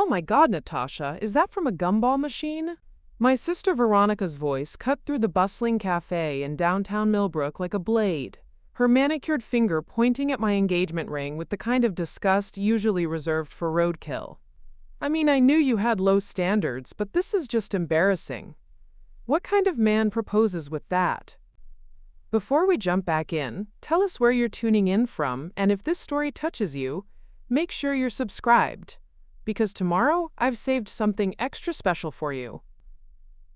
Oh my God, Natasha, is that from a gumball machine? My sister Veronica's voice cut through the bustling cafe in downtown Millbrook like a blade, her manicured finger pointing at my engagement ring with the kind of disgust usually reserved for roadkill. I mean, I knew you had low standards, but this is just embarrassing. What kind of man proposes with that? Before we jump back in, tell us where you're tuning in from, and if this story touches you, make sure you're subscribed, because tomorrow I've saved something extra special for you.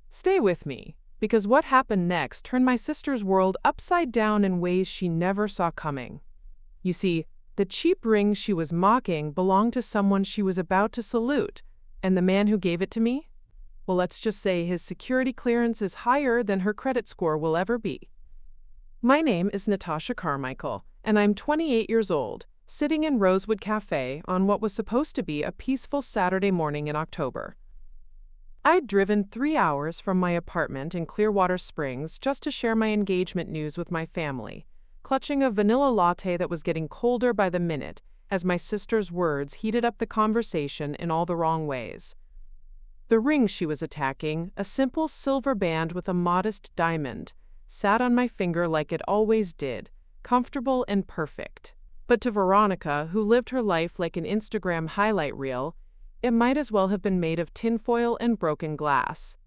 Stay with me, because what happened next turned my sister's world upside down in ways she never saw coming. You see, the cheap ring she was mocking belonged to someone she was about to salute, and the man who gave it to me? Well, let's just say his security clearance is higher than her credit score will ever be. My name is Natasha Carmichael, and I'm 28 years old, sitting in Rosewood Cafe on what was supposed to be a peaceful Saturday morning in October. I'd driven 3 hours from my apartment in Clearwater Springs just to share my engagement news with my family, clutching a vanilla latte that was getting colder by the minute as my sister's words heated up the conversation in all the wrong ways. The ring she was attacking, a simple silver band with a modest diamond, sat on my finger like it always did, comfortable and perfect. But to Veronica, who lived her life like an Instagram highlight reel, it might as well have been made of tinfoil and broken glass.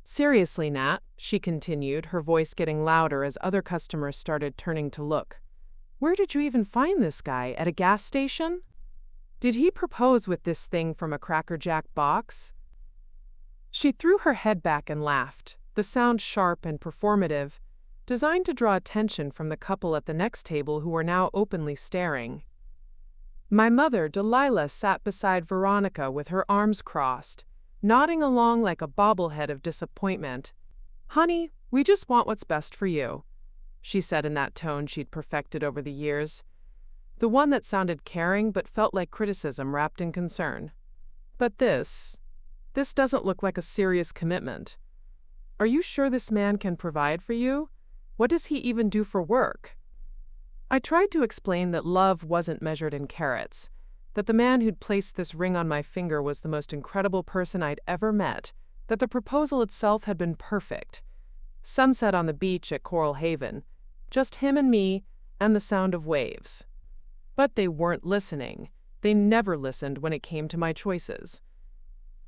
Seriously, Nat, she continued, her voice getting louder as other customers started turning to look. Where did you even find this guy? At a gas station? Did he propose with this thing from a Cracker Jack box? She threw her head back and laughed, the sound sharp and performative, designed to draw attention from the couple at the next table who were now openly staring. My mother, Delilah, sat beside Veronica with her arms crossed, nodding along like a bobblehead of disappointment. Honey, we just want what's best for you, she said in that tone she'd perfected over the years, the one that sounded caring but felt like criticism wrapped in concern. But this doesn't look like a serious commitment. Are you sure this man can provide for you? What does he even do for work? I tried to explain that love wasn't measured in carats, that the man who'd placed this ring on my finger was the most incredible person I'd ever met, that the proposal itself had been perfect. Sunset on the beach at Coral Haven, just him and me, and the sound of waves. But they weren't listening. They never listened when it came to my choices.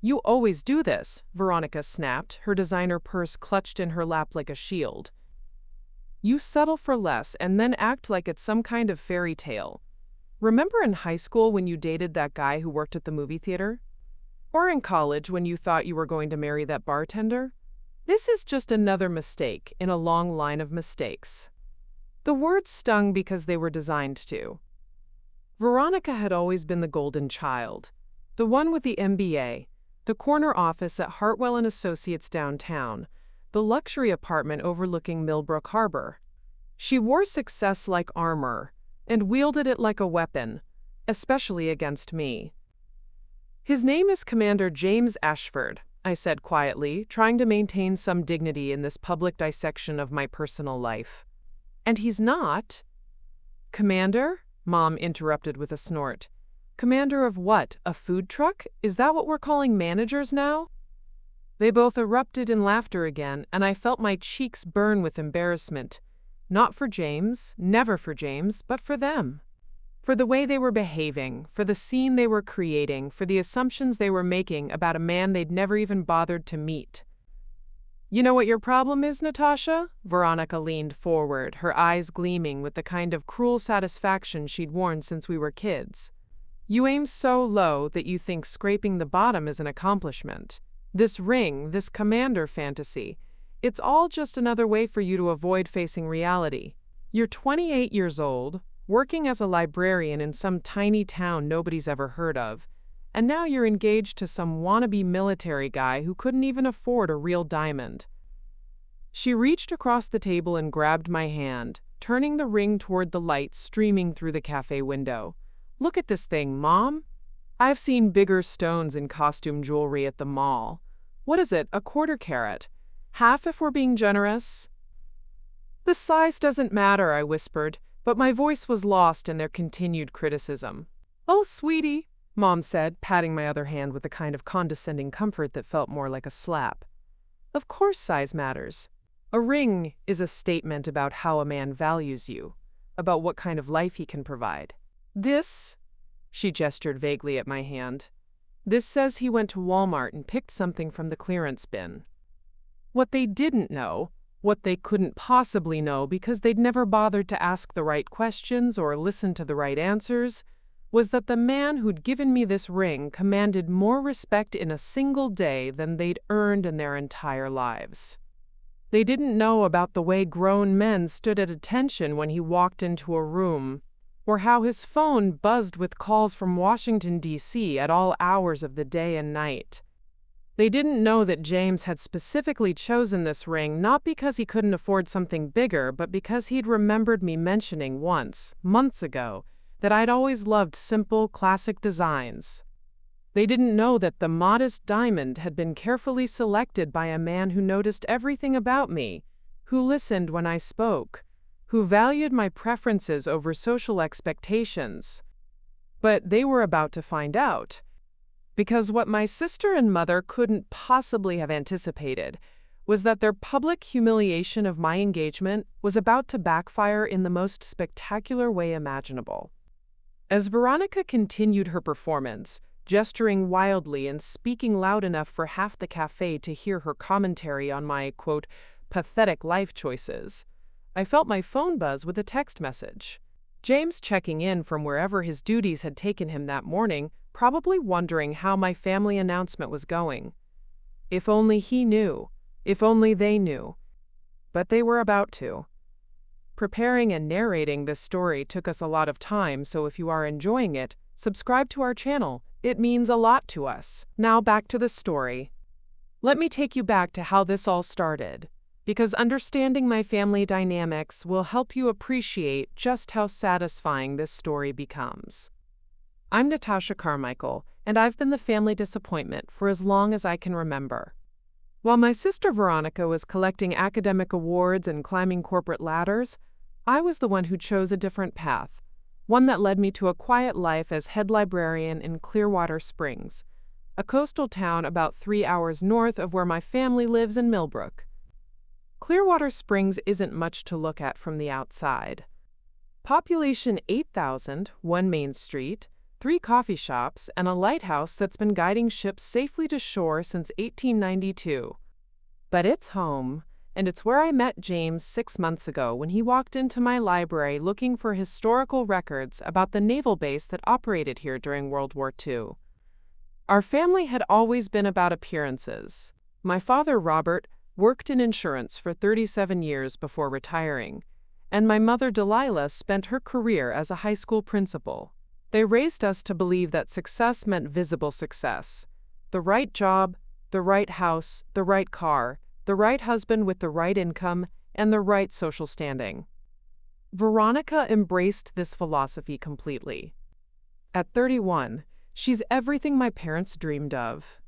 You always do this, Veronica snapped, her designer purse clutched in her lap like a shield. You settle for less and then act like it's some kind of fairy tale. Remember in high school when you dated that guy who worked at the movie theater? Or in college when you thought you were going to marry that bartender? This is just another mistake in a long line of mistakes. The words stung because they were designed to. Veronica had always been the golden child, the one with the MBA, the corner office at Hartwell & Associates downtown, the luxury apartment overlooking Millbrook Harbor. She wore success like armor and wielded it like a weapon, especially against me. His name is Commander James Ashford, I said quietly, trying to maintain some dignity in this public dissection of my personal life. And he's not. Commander? Mom interrupted with a snort. Commander of what? A food truck? Is that what we're calling managers now? They both erupted in laughter again, and I felt my cheeks burn with embarrassment. Not for James, never for James, but for them. For the way they were behaving, for the scene they were creating, for the assumptions they were making about a man they'd never even bothered to meet. You know what your problem is, Natasha? Veronica leaned forward, her eyes gleaming with the kind of cruel satisfaction she'd worn since we were kids. You aim so low that you think scraping the bottom is an accomplishment. This ring, this commander fantasy, it's all just another way for you to avoid facing reality. You're 28 years old, working as a librarian in some tiny town nobody's ever heard of, and now you're engaged to some wannabe military guy who couldn't even afford a real diamond. She reached across the table and grabbed my hand, turning the ring toward the light streaming through the cafe window. Look at this thing, Mom. I've seen bigger stones in costume jewelry at the mall. What is it, a quarter carat? Half if we're being generous? The size doesn't matter, I whispered, but my voice was lost in their continued criticism. Oh, sweetie, Mom said, patting my other hand with a kind of condescending comfort that felt more like a slap. Of course size matters. A ring is a statement about how a man values you, about what kind of life he can provide. This, she gestured vaguely at my hand, this says he went to Walmart and picked something from the clearance bin. What they didn't know, what they couldn't possibly know because they'd never bothered to ask the right questions or listen to the right answers, was that the man who'd given me this ring commanded more respect in a single day than they'd earned in their entire lives. They didn't know about the way grown men stood at attention when he walked into a room, or how his phone buzzed with calls from Washington, D.C. at all hours of the day and night. They didn't know that James had specifically chosen this ring not because he couldn't afford something bigger, but because he'd remembered me mentioning once, months ago, that I'd always loved simple, classic designs. They didn't know that the modest diamond had been carefully selected by a man who noticed everything about me, who listened when I spoke, who valued my preferences over social expectations. But they were about to find out. Because what my sister and mother couldn't possibly have anticipated was that their public humiliation of my engagement was about to backfire in the most spectacular way imaginable. As Veronica continued her performance, gesturing wildly and speaking loud enough for half the cafe to hear her commentary on my, quote, pathetic life choices, I felt my phone buzz with a text message. James checking in from wherever his duties had taken him that morning, probably wondering how my family announcement was going. If only he knew. If only they knew. But they were about to. Preparing and narrating this story took us a lot of time, so if you are enjoying it, subscribe to our channel. It means a lot to us. Now back to the story. Let me take you back to how this all started, because understanding my family dynamics will help you appreciate just how satisfying this story becomes. I'm Natasha Carmichael, and I've been the family disappointment for as long as I can remember. While my sister Veronica was collecting academic awards and climbing corporate ladders, I was the one who chose a different path, one that led me to a quiet life as head librarian in Clearwater Springs, a coastal town about 3 hours north of where my family lives in Millbrook. Clearwater Springs isn't much to look at from the outside. Population 8,000, one main street, 3 coffee shops, and a lighthouse that's been guiding ships safely to shore since 1892. But it's home, and it's where I met James 6 months ago when he walked into my library looking for historical records about the naval base that operated here during World War II. Our family had always been about appearances. My father, Robert, worked in insurance for 37 years before retiring, and my mother, Delilah, spent her career as a high school principal. They raised us to believe that success meant visible success. The right job, the right house, the right car, the right husband with the right income, and the right social standing. Veronica embraced this philosophy completely. At 31, she's everything my parents dreamed of.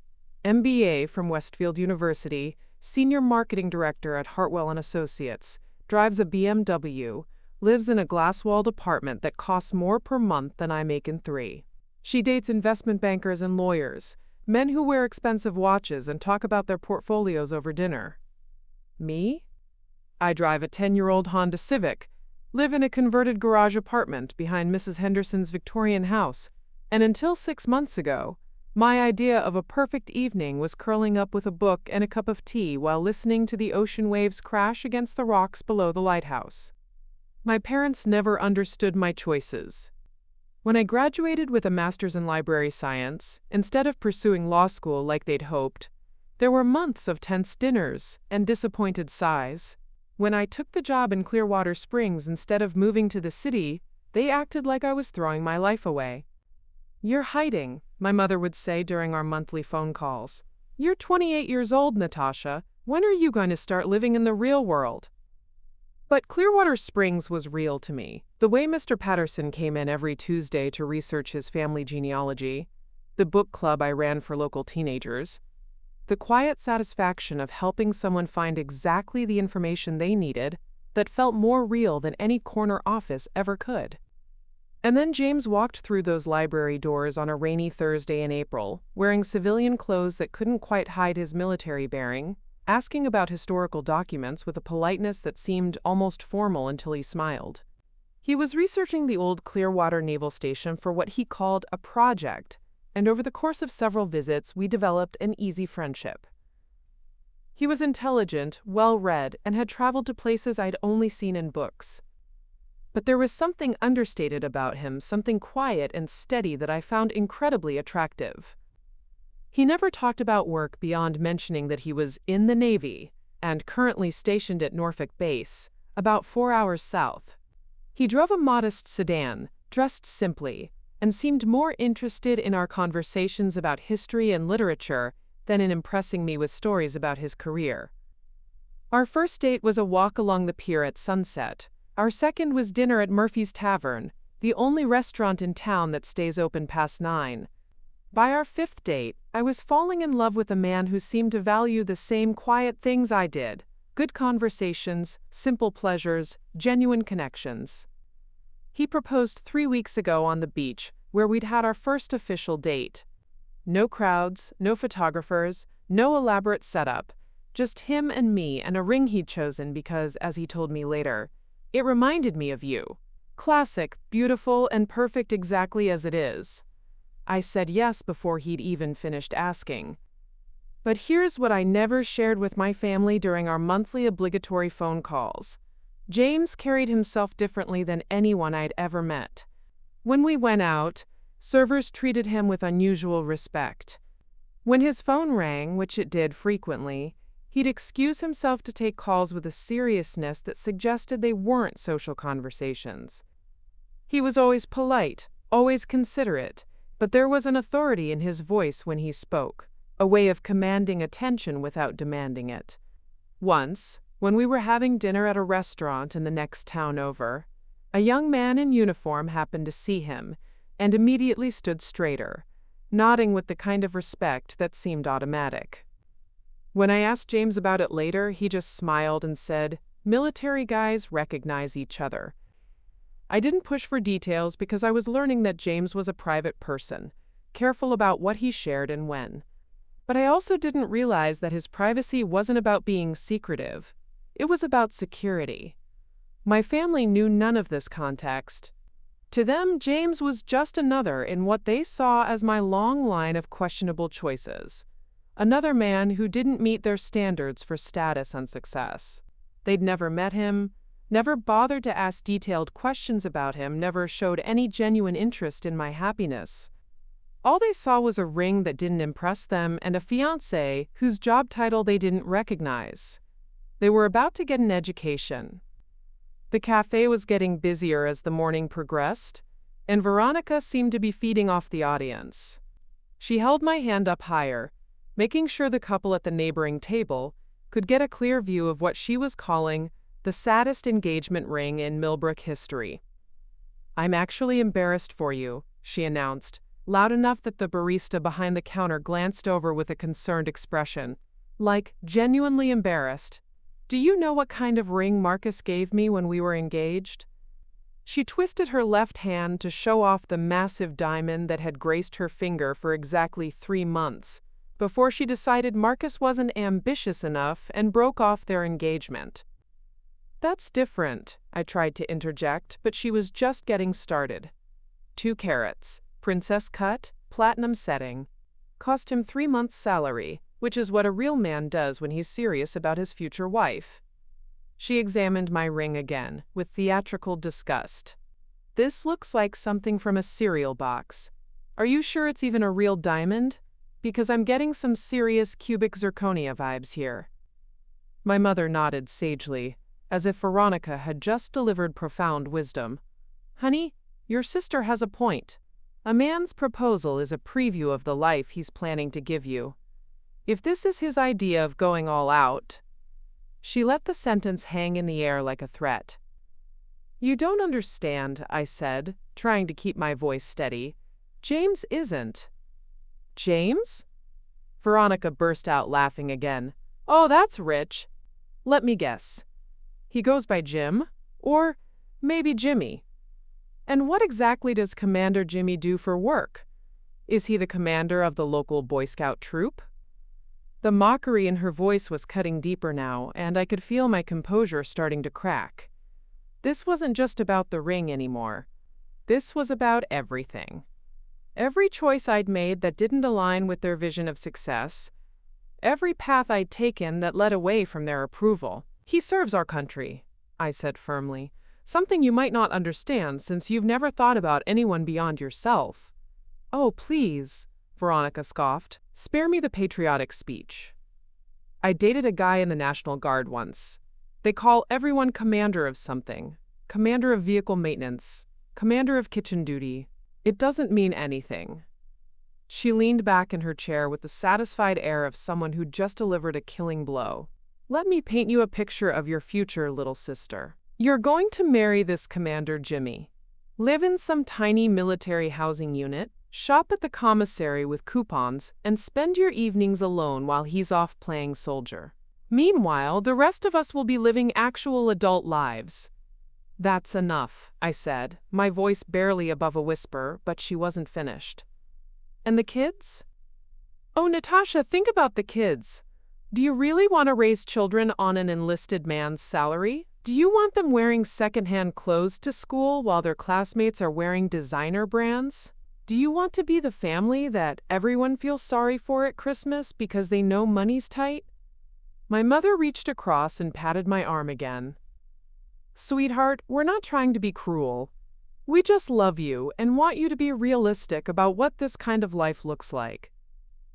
MBA from Westfield University, senior marketing director at Hartwell & Associates, drives a BMW, lives in a glass-walled apartment that costs more per month than I make in 3. She dates investment bankers and lawyers, men who wear expensive watches and talk about their portfolios over dinner. Me? I drive a 10-year-old Honda Civic, live in a converted garage apartment behind Mrs. Henderson's Victorian house, and until 6 months ago, my idea of a perfect evening was curling up with a book and a cup of tea while listening to the ocean waves crash against the rocks below the lighthouse. My parents never understood my choices. When I graduated with a master's in library science, instead of pursuing law school like they'd hoped, there were months of tense dinners and disappointed sighs. When I took the job in Clearwater Springs instead of moving to the city, they acted like I was throwing my life away. "You're hiding," my mother would say during our monthly phone calls. "You're 28 years old, Natasha. When are you going to start living in the real world?" But Clearwater Springs was real to me. The way Mr. Patterson came in every Tuesday to research his family genealogy, the book club I ran for local teenagers, the quiet satisfaction of helping someone find exactly the information they needed that felt more real than any corner office ever could. And then James walked through those library doors on a rainy Thursday in April, wearing civilian clothes that couldn't quite hide his military bearing, asking about historical documents with a politeness that seemed almost formal until he smiled. He was researching the old Clearwater Naval Station for what he called a project, and over the course of several visits, we developed an easy friendship. He was intelligent, well-read, and had traveled to places I'd only seen in books. But there was something understated about him, something quiet and steady that I found incredibly attractive. He never talked about work beyond mentioning that he was in the Navy and currently stationed at Norfolk Base, about 4 hours south. He drove a modest sedan, dressed simply, and seemed more interested in our conversations about history and literature than in impressing me with stories about his career. Our first date was a walk along the pier at sunset. Our second was dinner at Murphy's Tavern, the only restaurant in town that stays open past 9. By our fifth date, I was falling in love with a man who seemed to value the same quiet things I did: good conversations, simple pleasures, genuine connections. He proposed 3 weeks ago on the beach, where we'd had our first official date. No crowds, no photographers, no elaborate setup, just him and me and a ring he'd chosen because, as he told me later, it reminded me of you. Classic, beautiful, and perfect exactly as it is. I said yes before he'd even finished asking. But here's what I never shared with my family during our monthly obligatory phone calls. James carried himself differently than anyone I'd ever met. When we went out, servers treated him with unusual respect. When his phone rang, which it did frequently, he'd excuse himself to take calls with a seriousness that suggested they weren't social conversations. He was always polite, always considerate, but there was an authority in his voice when he spoke, a way of commanding attention without demanding it. Once, when we were having dinner at a restaurant in the next town over, a young man in uniform happened to see him and immediately stood straighter, nodding with the kind of respect that seemed automatic. When I asked James about it later, he just smiled and said, "Military guys recognize each other." I didn't push for details because I was learning that James was a private person, careful about what he shared and when. But I also didn't realize that his privacy wasn't about being secretive. It was about security. My family knew none of this context. To them, James was just another in what they saw as my long line of questionable choices. Another man who didn't meet their standards for status and success. They'd never met him, never bothered to ask detailed questions about him, never showed any genuine interest in my happiness. All they saw was a ring that didn't impress them and a fiancé whose job title they didn't recognize. They were about to get an education. The cafe was getting busier as the morning progressed, and Veronica seemed to be feeding off the audience. She held my hand up higher, making sure the couple at the neighboring table could get a clear view of what she was calling the saddest engagement ring in Millbrook history. "I'm actually embarrassed for you," she announced, loud enough that the barista behind the counter glanced over with a concerned expression, like genuinely embarrassed. "Do you know what kind of ring Marcus gave me when we were engaged?" She twisted her left hand to show off the massive diamond that had graced her finger for exactly 3 months, before she decided Marcus wasn't ambitious enough and broke off their engagement. "That's different," I tried to interject, but she was just getting started. 2 carats, princess cut, platinum setting. Cost him 3 months' salary, which is what a real man does when he's serious about his future wife. She examined my ring again, with theatrical disgust. "This looks like something from a cereal box. Are you sure it's even a real diamond? Because I'm getting some serious cubic zirconia vibes here." My mother nodded sagely, as if Veronica had just delivered profound wisdom. "Honey, your sister has a point. A man's proposal is a preview of the life he's planning to give you. If this is his idea of going all out..." She let the sentence hang in the air like a threat. "You don't understand," I said, trying to keep my voice steady. "James isn't." "James?" Veronica burst out laughing again. "Oh, that's rich. Let me guess. He goes by Jim? Or maybe Jimmy." And what exactly does Commander Jimmy do for work? Is he the commander of the local Boy Scout troop? The mockery in her voice was cutting deeper now, and I could feel my composure starting to crack. This wasn't just about the ring anymore. This was about everything. Every choice I'd made that didn't align with their vision of success, every path I'd taken that led away from their approval. He serves our country, I said firmly, something you might not understand since you've never thought about anyone beyond yourself. Oh, please, Veronica scoffed, spare me the patriotic speech. I dated a guy in the National Guard once. They call everyone commander of something. Commander of vehicle maintenance. Commander of kitchen duty. It doesn't mean anything. She leaned back in her chair with the satisfied air of someone who'd just delivered a killing blow. Let me paint you a picture of your future, little sister. You're going to marry this Commander Jimmy. Live in some tiny military housing unit, shop at the commissary with coupons, and spend your evenings alone while he's off playing soldier. Meanwhile, the rest of us will be living actual adult lives. That's enough, I said, my voice barely above a whisper, but she wasn't finished. And the kids? Oh, Natasha, think about the kids. Do you really want to raise children on an enlisted man's salary? Do you want them wearing secondhand clothes to school while their classmates are wearing designer brands? Do you want to be the family that everyone feels sorry for at Christmas because they know money's tight? My mother reached across and patted my arm again. Sweetheart, we're not trying to be cruel. We just love you and want you to be realistic about what this kind of life looks like.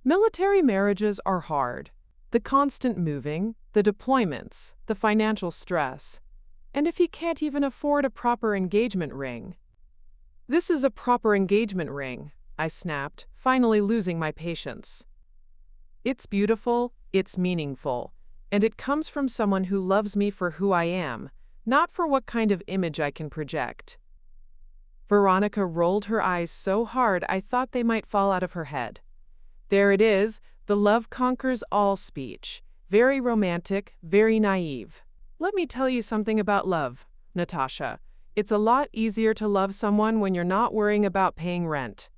Military marriages are hard. The constant moving, the deployments, the financial stress. And if he can't even afford a proper engagement ring. This is a proper engagement ring, I snapped, finally losing my patience. It's beautiful, it's meaningful, and it comes from someone who loves me for who I am, not for what kind of image I can project. Veronica rolled her eyes so hard I thought they might fall out of her head. There it is, the love conquers all speech. Very romantic, very naive. Let me tell you something about love, Natasha. It's a lot easier to love someone when you're not worrying about paying rent.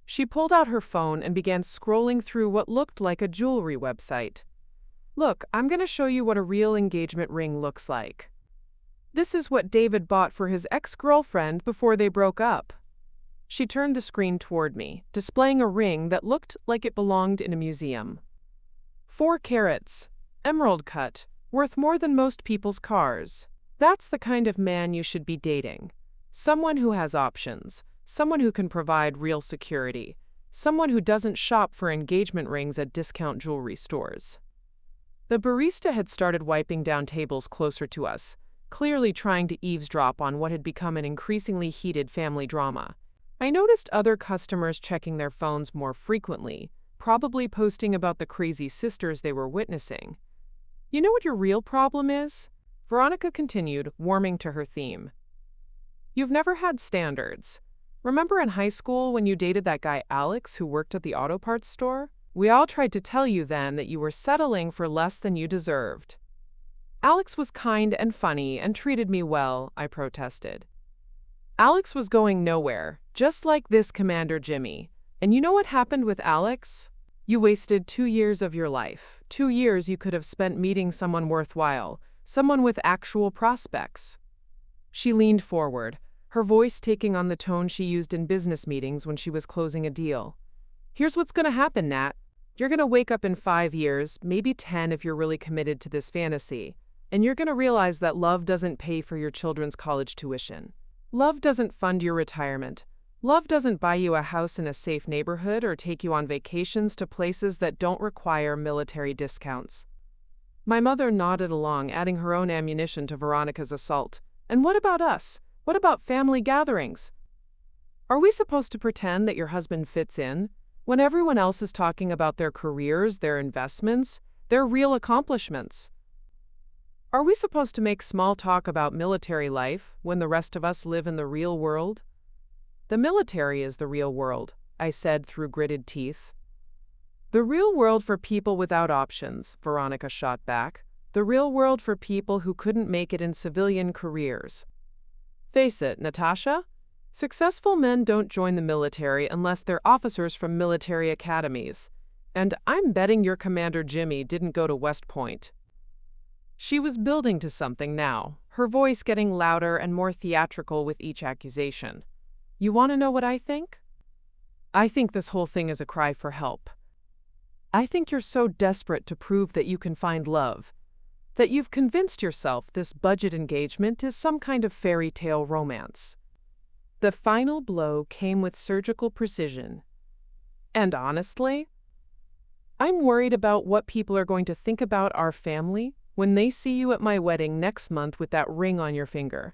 She pulled out her phone and began scrolling through what looked like a jewelry website. Look, I'm going to show you what a real engagement ring looks like. This is what David bought for his ex-girlfriend before they broke up. She turned the screen toward me, displaying a ring that looked like it belonged in a museum. 4 carats, emerald cut, worth more than most people's cars. That's the kind of man you should be dating. Someone who has options, someone who can provide real security, someone who doesn't shop for engagement rings at discount jewelry stores. The barista had started wiping down tables closer to us, clearly trying to eavesdrop on what had become an increasingly heated family drama. I noticed other customers checking their phones more frequently, probably posting about the crazy sisters they were witnessing. You know what your real problem is? Veronica continued, warming to her theme. You've never had standards. Remember in high school when you dated that guy Alex who worked at the auto parts store? We all tried to tell you then that you were settling for less than you deserved. Alex was kind and funny and treated me well, I protested. Alex was going nowhere, just like this Commander Jimmy. And you know what happened with Alex? You wasted 2 years of your life. 2 years you could have spent meeting someone worthwhile, someone with actual prospects. She leaned forward, her voice taking on the tone she used in business meetings when she was closing a deal. Here's what's going to happen, Nat. You're going to wake up in 5 years, maybe 10 if you're really committed to this fantasy, and you're going to realize that love doesn't pay for your children's college tuition. Love doesn't fund your retirement. Love doesn't buy you a house in a safe neighborhood or take you on vacations to places that don't require military discounts. My mother nodded along, adding her own ammunition to Veronica's assault. And what about us? What about family gatherings? Are we supposed to pretend that your husband fits in when everyone else is talking about their careers, their investments, their real accomplishments? Are we supposed to make small talk about military life when the rest of us live in the real world? The military is the real world, I said through gritted teeth. The real world for people without options, Veronica shot back. The real world for people who couldn't make it in civilian careers. Face it, Natasha, Successful men don't join the military unless they're officers from military academies. And I'm betting your Commander Jimmy didn't go to West Point. She was building to something now, her voice getting louder and more theatrical with each accusation. You want to know what I think? I think this whole thing is a cry for help. I think you're so desperate to prove that you can find love, that you've convinced yourself this budget engagement is some kind of fairy tale romance. The final blow came with surgical precision. And honestly, I'm worried about what people are going to think about our family when they see you at my wedding next month with that ring on your finger.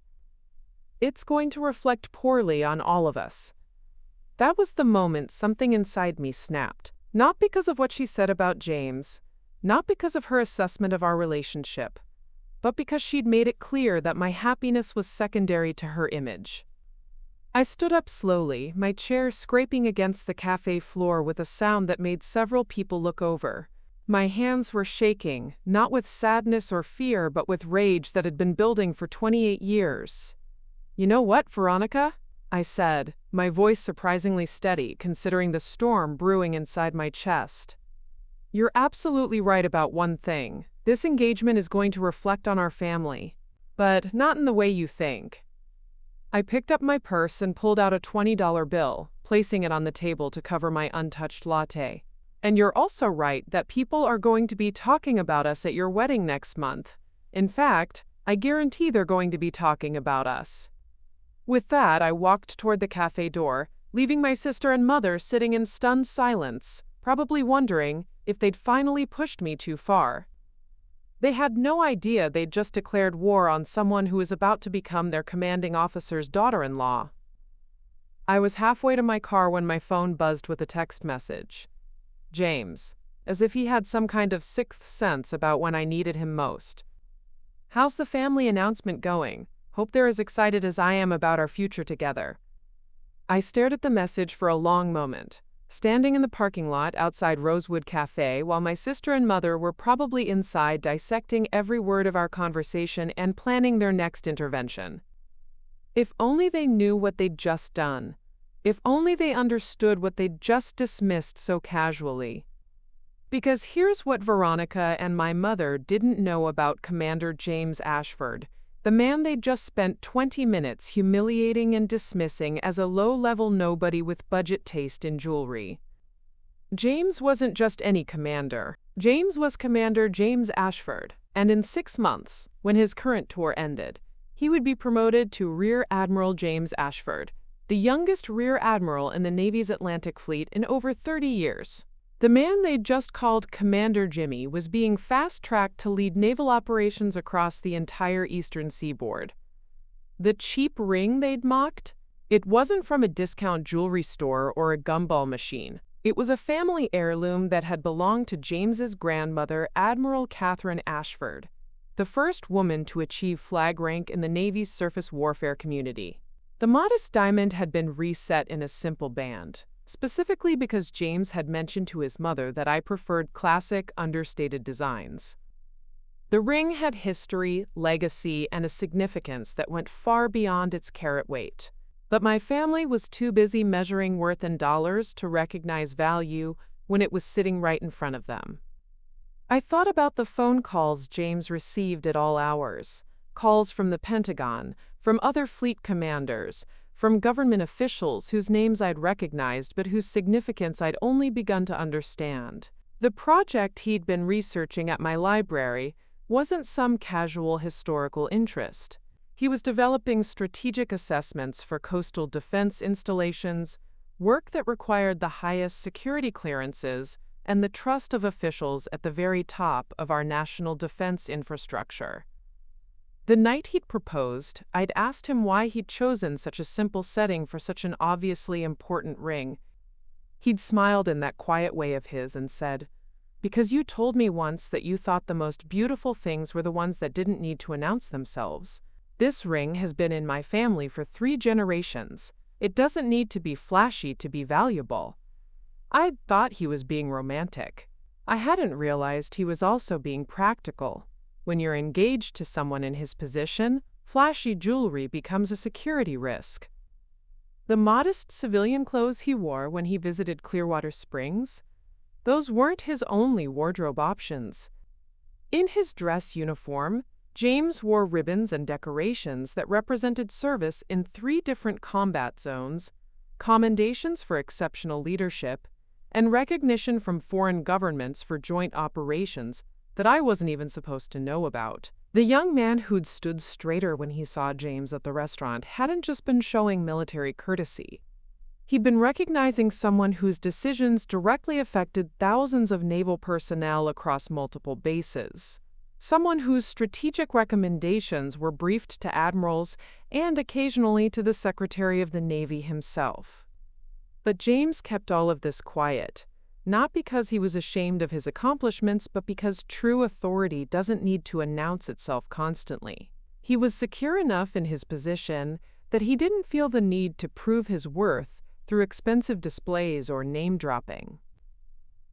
It's going to reflect poorly on all of us. That was the moment something inside me snapped. Not because of what she said about James, not because of her assessment of our relationship, but because she'd made it clear that my happiness was secondary to her image. I stood up slowly, my chair scraping against the cafe floor with a sound that made several people look over. My hands were shaking, not with sadness or fear, but with rage that had been building for 28 years. You know what, Veronica? I said, my voice surprisingly steady considering the storm brewing inside my chest. You're absolutely right about one thing. This engagement is going to reflect on our family, but not in the way you think. I picked up my purse and pulled out a $20 bill, placing it on the table to cover my untouched latte. And you're also right that people are going to be talking about us at your wedding next month. In fact, I guarantee they're going to be talking about us. With that, I walked toward the cafe door, leaving my sister and mother sitting in stunned silence, probably wondering if they'd finally pushed me too far. They had no idea they'd just declared war on someone who was about to become their commanding officer's daughter-in-law. I was halfway to my car when my phone buzzed with a text message. James, as if he had some kind of sixth sense about when I needed him most. How's the family announcement going? Hope they're as excited as I am about our future together. I stared at the message for a long moment, standing in the parking lot outside Rosewood Cafe while my sister and mother were probably inside dissecting every word of our conversation and planning their next intervention. If only they knew what they'd just done. If only they understood what they'd just dismissed so casually. Because here's what Veronica and my mother didn't know about Commander James Ashford, the man they'd just spent 20 minutes humiliating and dismissing as a low-level nobody with budget taste in jewelry. James wasn't just any commander. James was Commander James Ashford, and in 6 months, when his current tour ended, he would be promoted to Rear Admiral James Ashford, the youngest Rear Admiral in the Navy's Atlantic Fleet in over 30 years. The man they'd just called Commander Jimmy was being fast-tracked to lead naval operations across the entire eastern seaboard. The cheap ring they'd mocked? It wasn't from a discount jewelry store or a gumball machine. It was a family heirloom that had belonged to James's grandmother, Admiral Catherine Ashford, the first woman to achieve flag rank in the Navy's surface warfare community. The modest diamond had been reset in a simple band, specifically because James had mentioned to his mother that I preferred classic, understated designs. The ring had history, legacy, and a significance that went far beyond its carat weight. But my family was too busy measuring worth in dollars to recognize value when it was sitting right in front of them. I thought about the phone calls James received at all hours, calls from the Pentagon, from other fleet commanders, from government officials whose names I'd recognized but whose significance I'd only begun to understand. The project he'd been researching at my library wasn't some casual historical interest. He was developing strategic assessments for coastal defense installations, work that required the highest security clearances and the trust of officials at the very top of our national defense infrastructure. The night he'd proposed, I'd asked him why he'd chosen such a simple setting for such an obviously important ring. He'd smiled in that quiet way of his and said, "Because you told me once that you thought the most beautiful things were the ones that didn't need to announce themselves. This ring has been in my family for 3 generations. It doesn't need to be flashy to be valuable." I'd thought he was being romantic. I hadn't realized he was also being practical. When you're engaged to someone in his position, flashy jewelry becomes a security risk. The modest civilian clothes he wore when he visited Clearwater Springs? Those weren't his only wardrobe options. In his dress uniform, James wore ribbons and decorations that represented service in 3 different combat zones, commendations for exceptional leadership, and recognition from foreign governments for joint operations that I wasn't even supposed to know about. The young man who'd stood straighter when he saw James at the restaurant hadn't just been showing military courtesy. He'd been recognizing someone whose decisions directly affected thousands of naval personnel across multiple bases. Someone whose strategic recommendations were briefed to admirals and occasionally to the Secretary of the Navy himself. But James kept all of this quiet, not because he was ashamed of his accomplishments, but because true authority doesn't need to announce itself constantly. He was secure enough in his position that he didn't feel the need to prove his worth through expensive displays or name-dropping.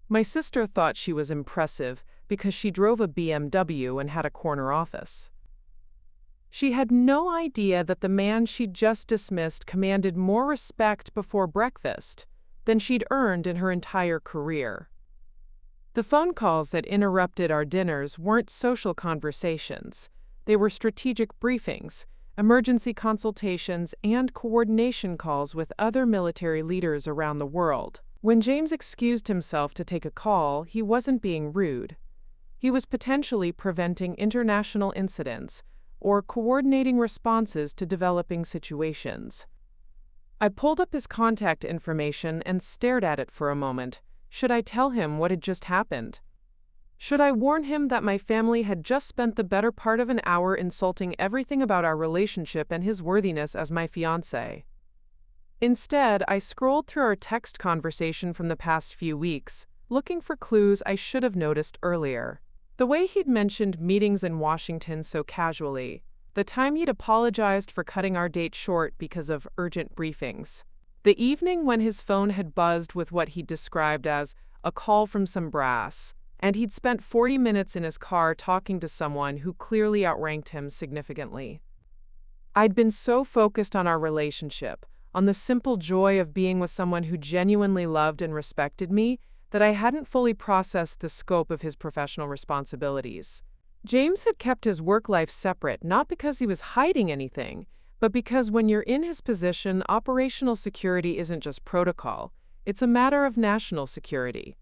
My sister thought she was impressive because she drove a BMW and had a corner office. She had no idea that the man she'd just dismissed commanded more respect before breakfast than she'd earned in her entire career. The phone calls that interrupted our dinners weren't social conversations. They were strategic briefings, emergency consultations, and coordination calls with other military leaders around the world. When James excused himself to take a call, he wasn't being rude. He was potentially preventing international incidents or coordinating responses to developing situations. I pulled up his contact information and stared at it for a moment. Should I tell him what had just happened? Should I warn him that my family had just spent the better part of an hour insulting everything about our relationship and his worthiness as my fiancé? Instead, I scrolled through our text conversation from the past few weeks, looking for clues I should have noticed earlier. The way he'd mentioned meetings in Washington so casually, the time he'd apologized for cutting our date short because of urgent briefings, the evening when his phone had buzzed with what he'd described as a call from some brass, and he'd spent 40 minutes in his car talking to someone who clearly outranked him significantly. I'd been so focused on our relationship, on the simple joy of being with someone who genuinely loved and respected me, that I hadn't fully processed the scope of his professional responsibilities. James had kept his work life separate not because he was hiding anything, but because when you're in his position, operational security isn't just protocol, it's a matter of national security.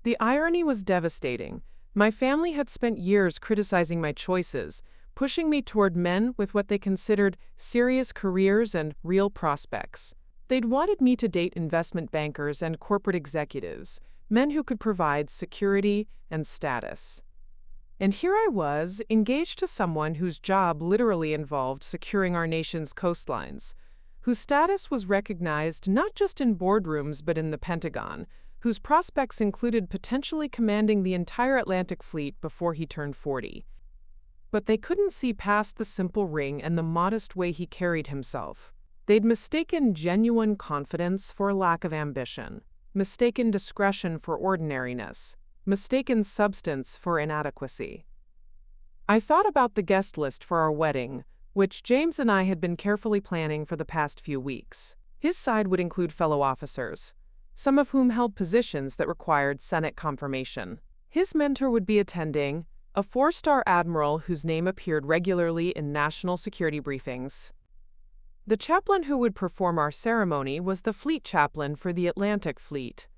The irony was devastating. My family had spent years criticizing my choices, pushing me toward men with what they considered serious careers and real prospects. They'd wanted me to date investment bankers and corporate executives, men who could provide security and status. And here I was, engaged to someone whose job literally involved securing our nation's coastlines, whose status was recognized not just in boardrooms but in the Pentagon, whose prospects included potentially commanding the entire Atlantic Fleet before he turned 40. But they couldn't see past the simple ring and the modest way he carried himself. They'd mistaken genuine confidence for lack of ambition, mistaken discretion for ordinariness, mistaken substance for inadequacy. I thought about the guest list for our wedding, which James and I had been carefully planning for the past few weeks. His side would include fellow officers, some of whom held positions that required Senate confirmation. His mentor would be attending, a 4-star admiral whose name appeared regularly in national security briefings. The chaplain who would perform our ceremony was the fleet chaplain for the Atlantic Fleet.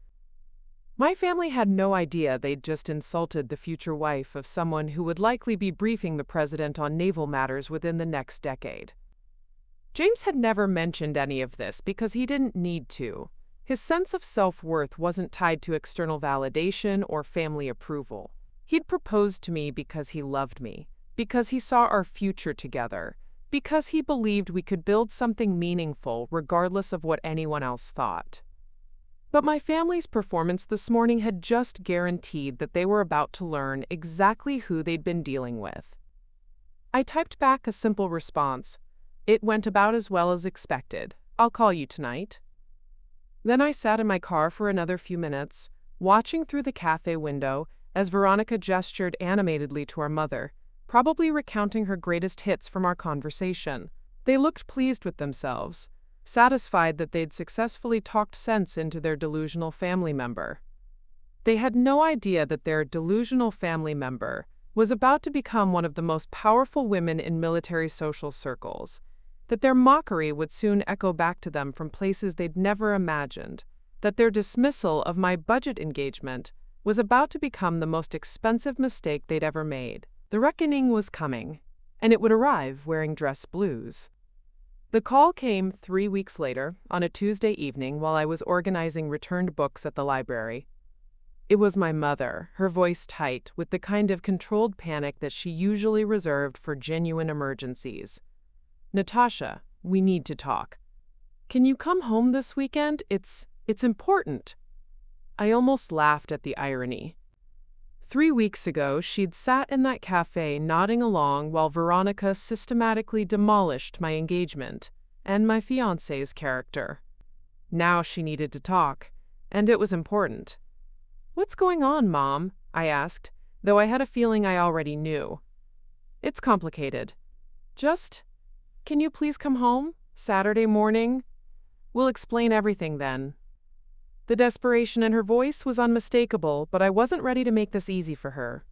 My family had no idea they'd just insulted the future wife of someone who would likely be briefing the president on naval matters within the next decade. James had never mentioned any of this because he didn't need to. His sense of self-worth wasn't tied to external validation or family approval. He'd proposed to me because he loved me, because he saw our future together, because he believed we could build something meaningful regardless of what anyone else thought. But my family's performance this morning had just guaranteed that they were about to learn exactly who they'd been dealing with. I typed back a simple response. It went about as well as expected. I'll call you tonight. Then I sat in my car for another few minutes, watching through the cafe window as Veronica gestured animatedly to our mother, probably recounting her greatest hits from our conversation. They looked pleased with themselves, satisfied that they'd successfully talked sense into their delusional family member. They had no idea that their delusional family member was about to become one of the most powerful women in military social circles, that their mockery would soon echo back to them from places they'd never imagined, that their dismissal of my budget engagement was about to become the most expensive mistake they'd ever made. The reckoning was coming, and it would arrive wearing dress blues. The call came 3 weeks later, on a Tuesday evening while I was organizing returned books at the library. It was my mother, her voice tight, with the kind of controlled panic that she usually reserved for genuine emergencies. "Natasha, we need to talk. Can you come home this weekend? It's important." I almost laughed at the irony. 3 weeks ago, she'd sat in that cafe nodding along while Veronica systematically demolished my engagement and my fiancé's character. Now she needed to talk, and it was important. "What's going on, Mom?" I asked, though I had a feeling I already knew. "It's complicated. Can you please come home? Saturday morning? We'll explain everything then." The desperation in her voice was unmistakable, but I wasn't ready to make this easy for her.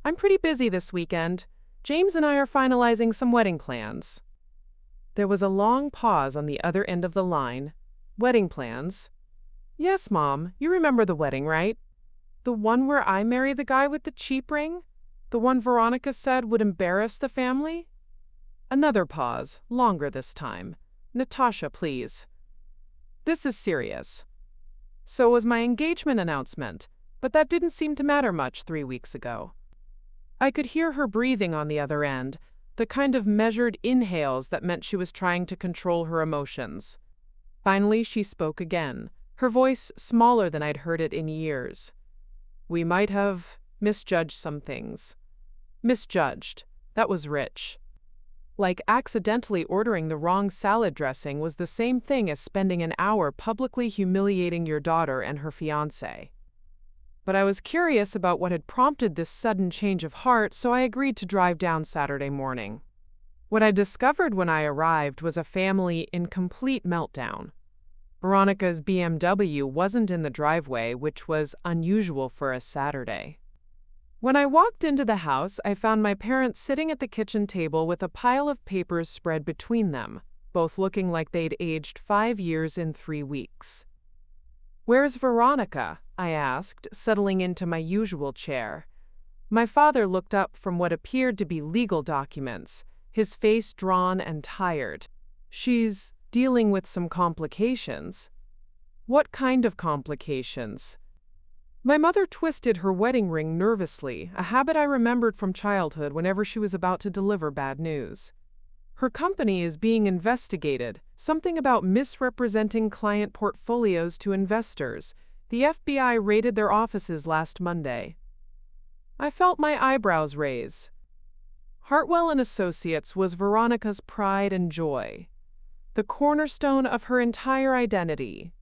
"I'm pretty busy this weekend. James and I are finalizing some wedding plans." There was a long pause on the other end of the line. "Wedding plans?" "Yes, Mom. You remember the wedding, right? The one where I marry the guy with the cheap ring? The one Veronica said would embarrass the family?" Another pause, longer this time. "Natasha, please. This is serious." So was my engagement announcement, but that didn't seem to matter much 3 weeks ago. I could hear her breathing on the other end, the kind of measured inhales that meant she was trying to control her emotions. Finally, she spoke again, her voice smaller than I'd heard it in years. "We might have misjudged some things." Misjudged. That was rich. Like accidentally ordering the wrong salad dressing was the same thing as spending an hour publicly humiliating your daughter and her fiancé. But I was curious about what had prompted this sudden change of heart, so I agreed to drive down Saturday morning. What I discovered when I arrived was a family in complete meltdown. Veronica's BMW wasn't in the driveway, which was unusual for a Saturday. When I walked into the house, I found my parents sitting at the kitchen table with a pile of papers spread between them, both looking like they'd aged 5 years in 3 weeks. "Where's Veronica?" I asked, settling into my usual chair. My father looked up from what appeared to be legal documents, his face drawn and tired. "She's dealing with some complications." "What kind of complications?" My mother twisted her wedding ring nervously, a habit I remembered from childhood whenever she was about to deliver bad news. "Her company is being investigated, something about misrepresenting client portfolios to investors. The FBI raided their offices last Monday." I felt my eyebrows raise. Hartwell and Associates was Veronica's pride and joy, the cornerstone of her entire identity.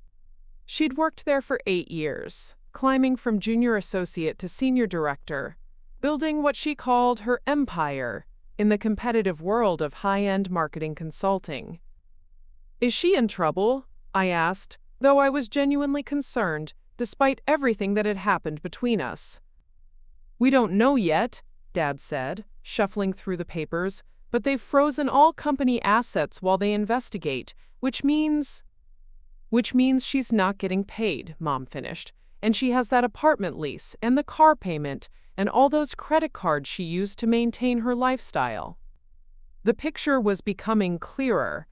She'd worked there for 8 years, climbing from junior associate to senior director, building what she called her empire in the competitive world of high-end marketing consulting. "Is she in trouble?" I asked, though I was genuinely concerned, despite everything that had happened between us. "We don't know yet," Dad said, shuffling through the papers, "but they've frozen all company assets while they investigate, which means she's not getting paid," Mom finished, "and she has that apartment lease and the car payment and all those credit cards she used to maintain her lifestyle." The picture was becoming clearer.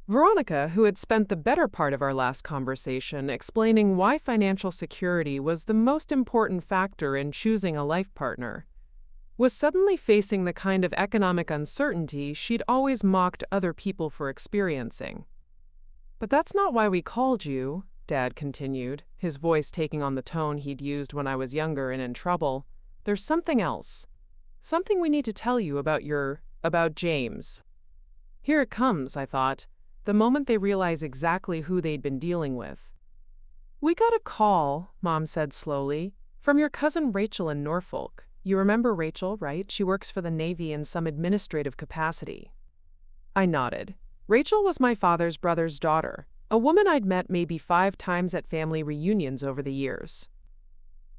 Veronica, who had spent the better part of our last conversation explaining why financial security was the most important factor in choosing a life partner, was suddenly facing the kind of economic uncertainty she'd always mocked other people for experiencing. "But that's not why we called you," Dad continued, his voice taking on the tone he'd used when I was younger and in trouble. "There's something else. Something we need to tell you about James." Here it comes, I thought, the moment they realize exactly who they'd been dealing with. "We got a call," Mom said slowly, "from your cousin Rachel in Norfolk. You remember Rachel, right? She works for the Navy in some administrative capacity." I nodded. Rachel was my father's brother's daughter, a woman I'd met maybe 5 times at family reunions over the years.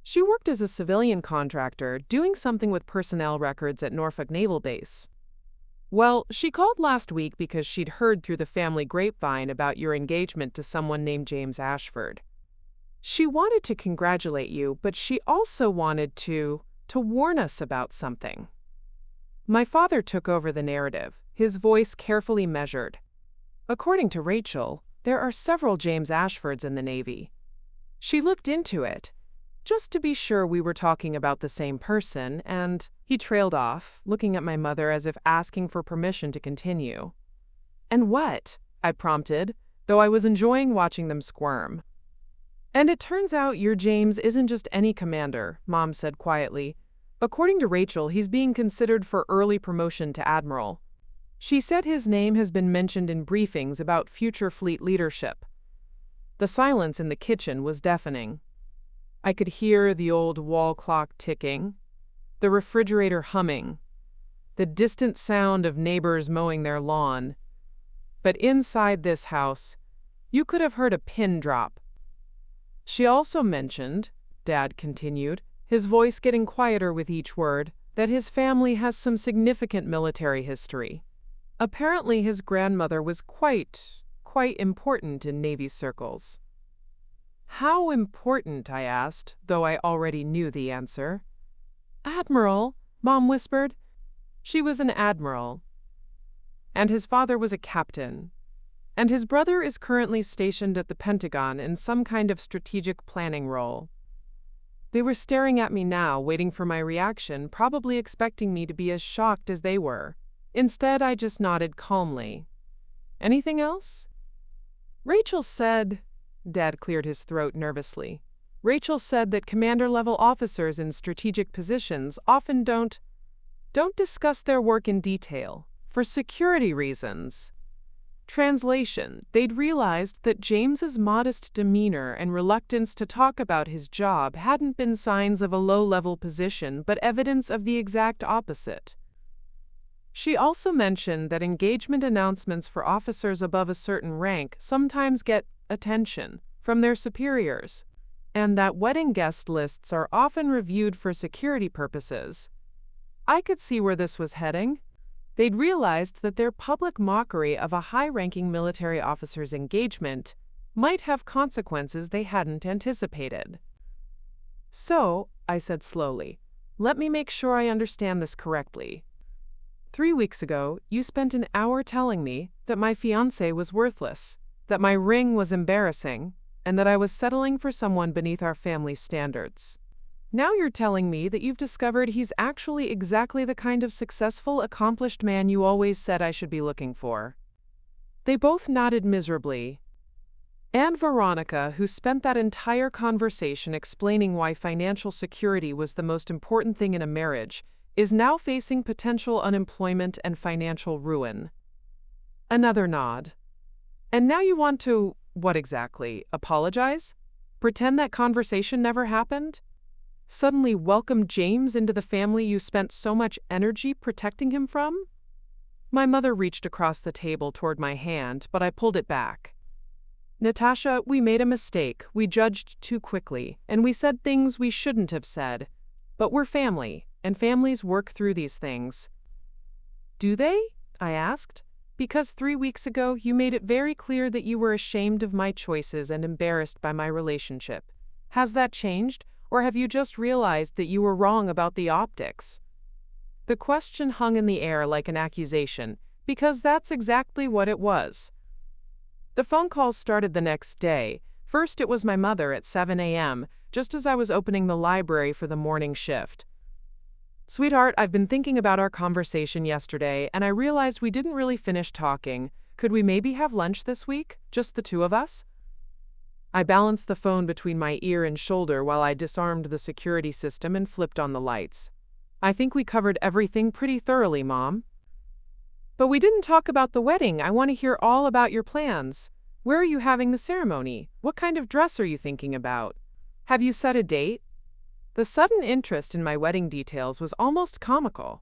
She worked as a civilian contractor, doing something with personnel records at Norfolk Naval Base. Well, she called last week because she'd heard through the family grapevine about your engagement to someone named James Ashford. She wanted to congratulate you, but she also wanted to warn us about something. My father took over the narrative, his voice carefully measured. According to Rachel, there are several James Ashfords in the Navy. She looked into it, just to be sure we were talking about the same person, and he trailed off, looking at my mother as if asking for permission to continue. And what? I prompted, though I was enjoying watching them squirm. And it turns out your James isn't just any commander, Mom said quietly. According to Rachel, he's being considered for early promotion to admiral. She said his name has been mentioned in briefings about future fleet leadership. The silence in the kitchen was deafening. I could hear the old wall clock ticking, the refrigerator humming, the distant sound of neighbors mowing their lawn. But inside this house, you could have heard a pin drop. She also mentioned, Dad continued, his voice getting quieter with each word, that his family has some significant military history. Apparently his grandmother was quite important in Navy circles. How important, I asked, though I already knew the answer. Admiral, Mom whispered. She was an admiral. And his father was a captain. And his brother is currently stationed at the Pentagon in some kind of strategic planning role. They were staring at me now, waiting for my reaction, probably expecting me to be as shocked as they were. Instead, I just nodded calmly. Anything else? Rachel said, Dad cleared his throat nervously. Rachel said that commander-level officers in strategic positions often don't discuss their work in detail, for security reasons. Translation, they'd realized that James's modest demeanor and reluctance to talk about his job hadn't been signs of a low-level position, but evidence of the exact opposite. She also mentioned that engagement announcements for officers above a certain rank sometimes get attention from their superiors, and that wedding guest lists are often reviewed for security purposes. I could see where this was heading. They'd realized that their public mockery of a high-ranking military officer's engagement might have consequences they hadn't anticipated. So, I said slowly, let me make sure I understand this correctly. 3 weeks ago, you spent an hour telling me that my fiancé was worthless, that my ring was embarrassing, and that I was settling for someone beneath our family's standards. Now you're telling me that you've discovered he's actually exactly the kind of successful, accomplished man you always said I should be looking for. They both nodded miserably. And Veronica, who spent that entire conversation explaining why financial security was the most important thing in a marriage, is now facing potential unemployment and financial ruin. Another nod. And now you want to, what exactly, apologize? Pretend that conversation never happened? Suddenly welcome James into the family you spent so much energy protecting him from? My mother reached across the table toward my hand, but I pulled it back. Natasha, we made a mistake. We judged too quickly, and we said things we shouldn't have said. But we're family, and families work through these things. Do they? I asked. Because 3 weeks ago you made it very clear that you were ashamed of my choices and embarrassed by my relationship. Has that changed? Or have you just realized that you were wrong about the optics? The question hung in the air like an accusation, because that's exactly what it was. The phone calls started the next day. First it was my mother at 7 a.m., just as I was opening the library for the morning shift. Sweetheart, I've been thinking about our conversation yesterday, and I realized we didn't really finish talking. Could we maybe have lunch this week? Just the two of us? I balanced the phone between my ear and shoulder while I disarmed the security system and flipped on the lights. I think we covered everything pretty thoroughly, Mom. But we didn't talk about the wedding. I want to hear all about your plans. Where are you having the ceremony? What kind of dress are you thinking about? Have you set a date? The sudden interest in my wedding details was almost comical.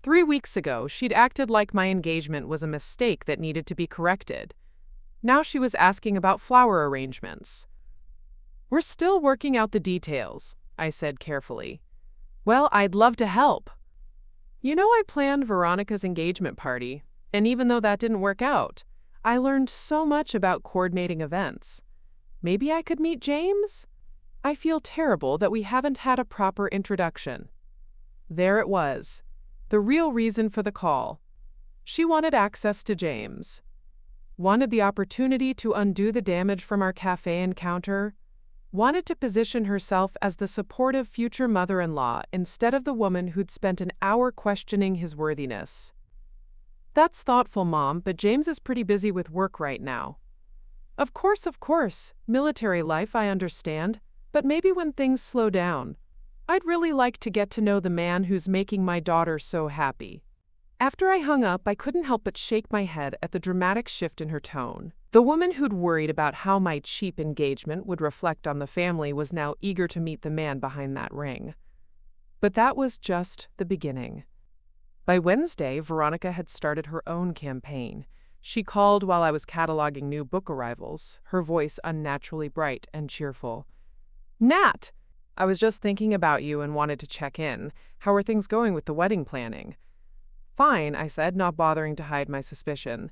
3 weeks ago, she'd acted like my engagement was a mistake that needed to be corrected. Now she was asking about flower arrangements. "We're still working out the details," I said carefully. "Well, I'd love to help. You know, I planned Veronica's engagement party, and even though that didn't work out, I learned so much about coordinating events. Maybe I could meet James? I feel terrible that we haven't had a proper introduction." There it was, the real reason for the call. She wanted access to James. Wanted the opportunity to undo the damage from our cafe encounter. Wanted to position herself as the supportive future mother-in-law instead of the woman who'd spent an hour questioning his worthiness. "That's thoughtful, Mom, but James is pretty busy with work right now." Of course. Military life, I understand. But maybe when things slow down, I'd really like to get to know the man who's making my daughter so happy. After I hung up, I couldn't help but shake my head at the dramatic shift in her tone. The woman who'd worried about how my cheap engagement would reflect on the family was now eager to meet the man behind that ring. But that was just the beginning. By Wednesday, Veronica had started her own campaign. She called while I was cataloging new book arrivals, her voice unnaturally bright and cheerful. "Nat, I was just thinking about you and wanted to check in. How are things going with the wedding planning?" "Fine," I said, not bothering to hide my suspicion.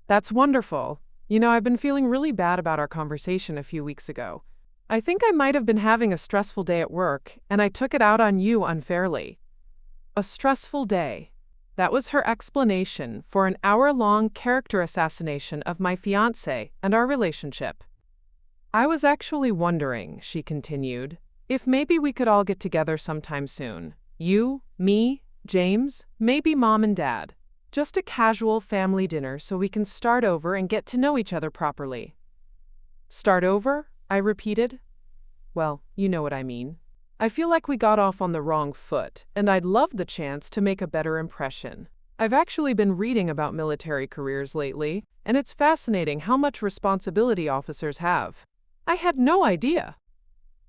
"That's wonderful. You know, I've been feeling really bad about our conversation a few weeks ago. I think I might have been having a stressful day at work, and I took it out on you unfairly." A stressful day. That was her explanation for an hour-long character assassination of my fiancé and our relationship. "I was actually wondering," she continued, "if maybe we could all get together sometime soon. You, me, James, maybe Mom and Dad. Just a casual family dinner so we can start over and get to know each other properly." "Start over?" I repeated. "Well, you know what I mean. I feel like we got off on the wrong foot, and I'd love the chance to make a better impression. I've actually been reading about military careers lately, and it's fascinating how much responsibility officers have. I had no idea."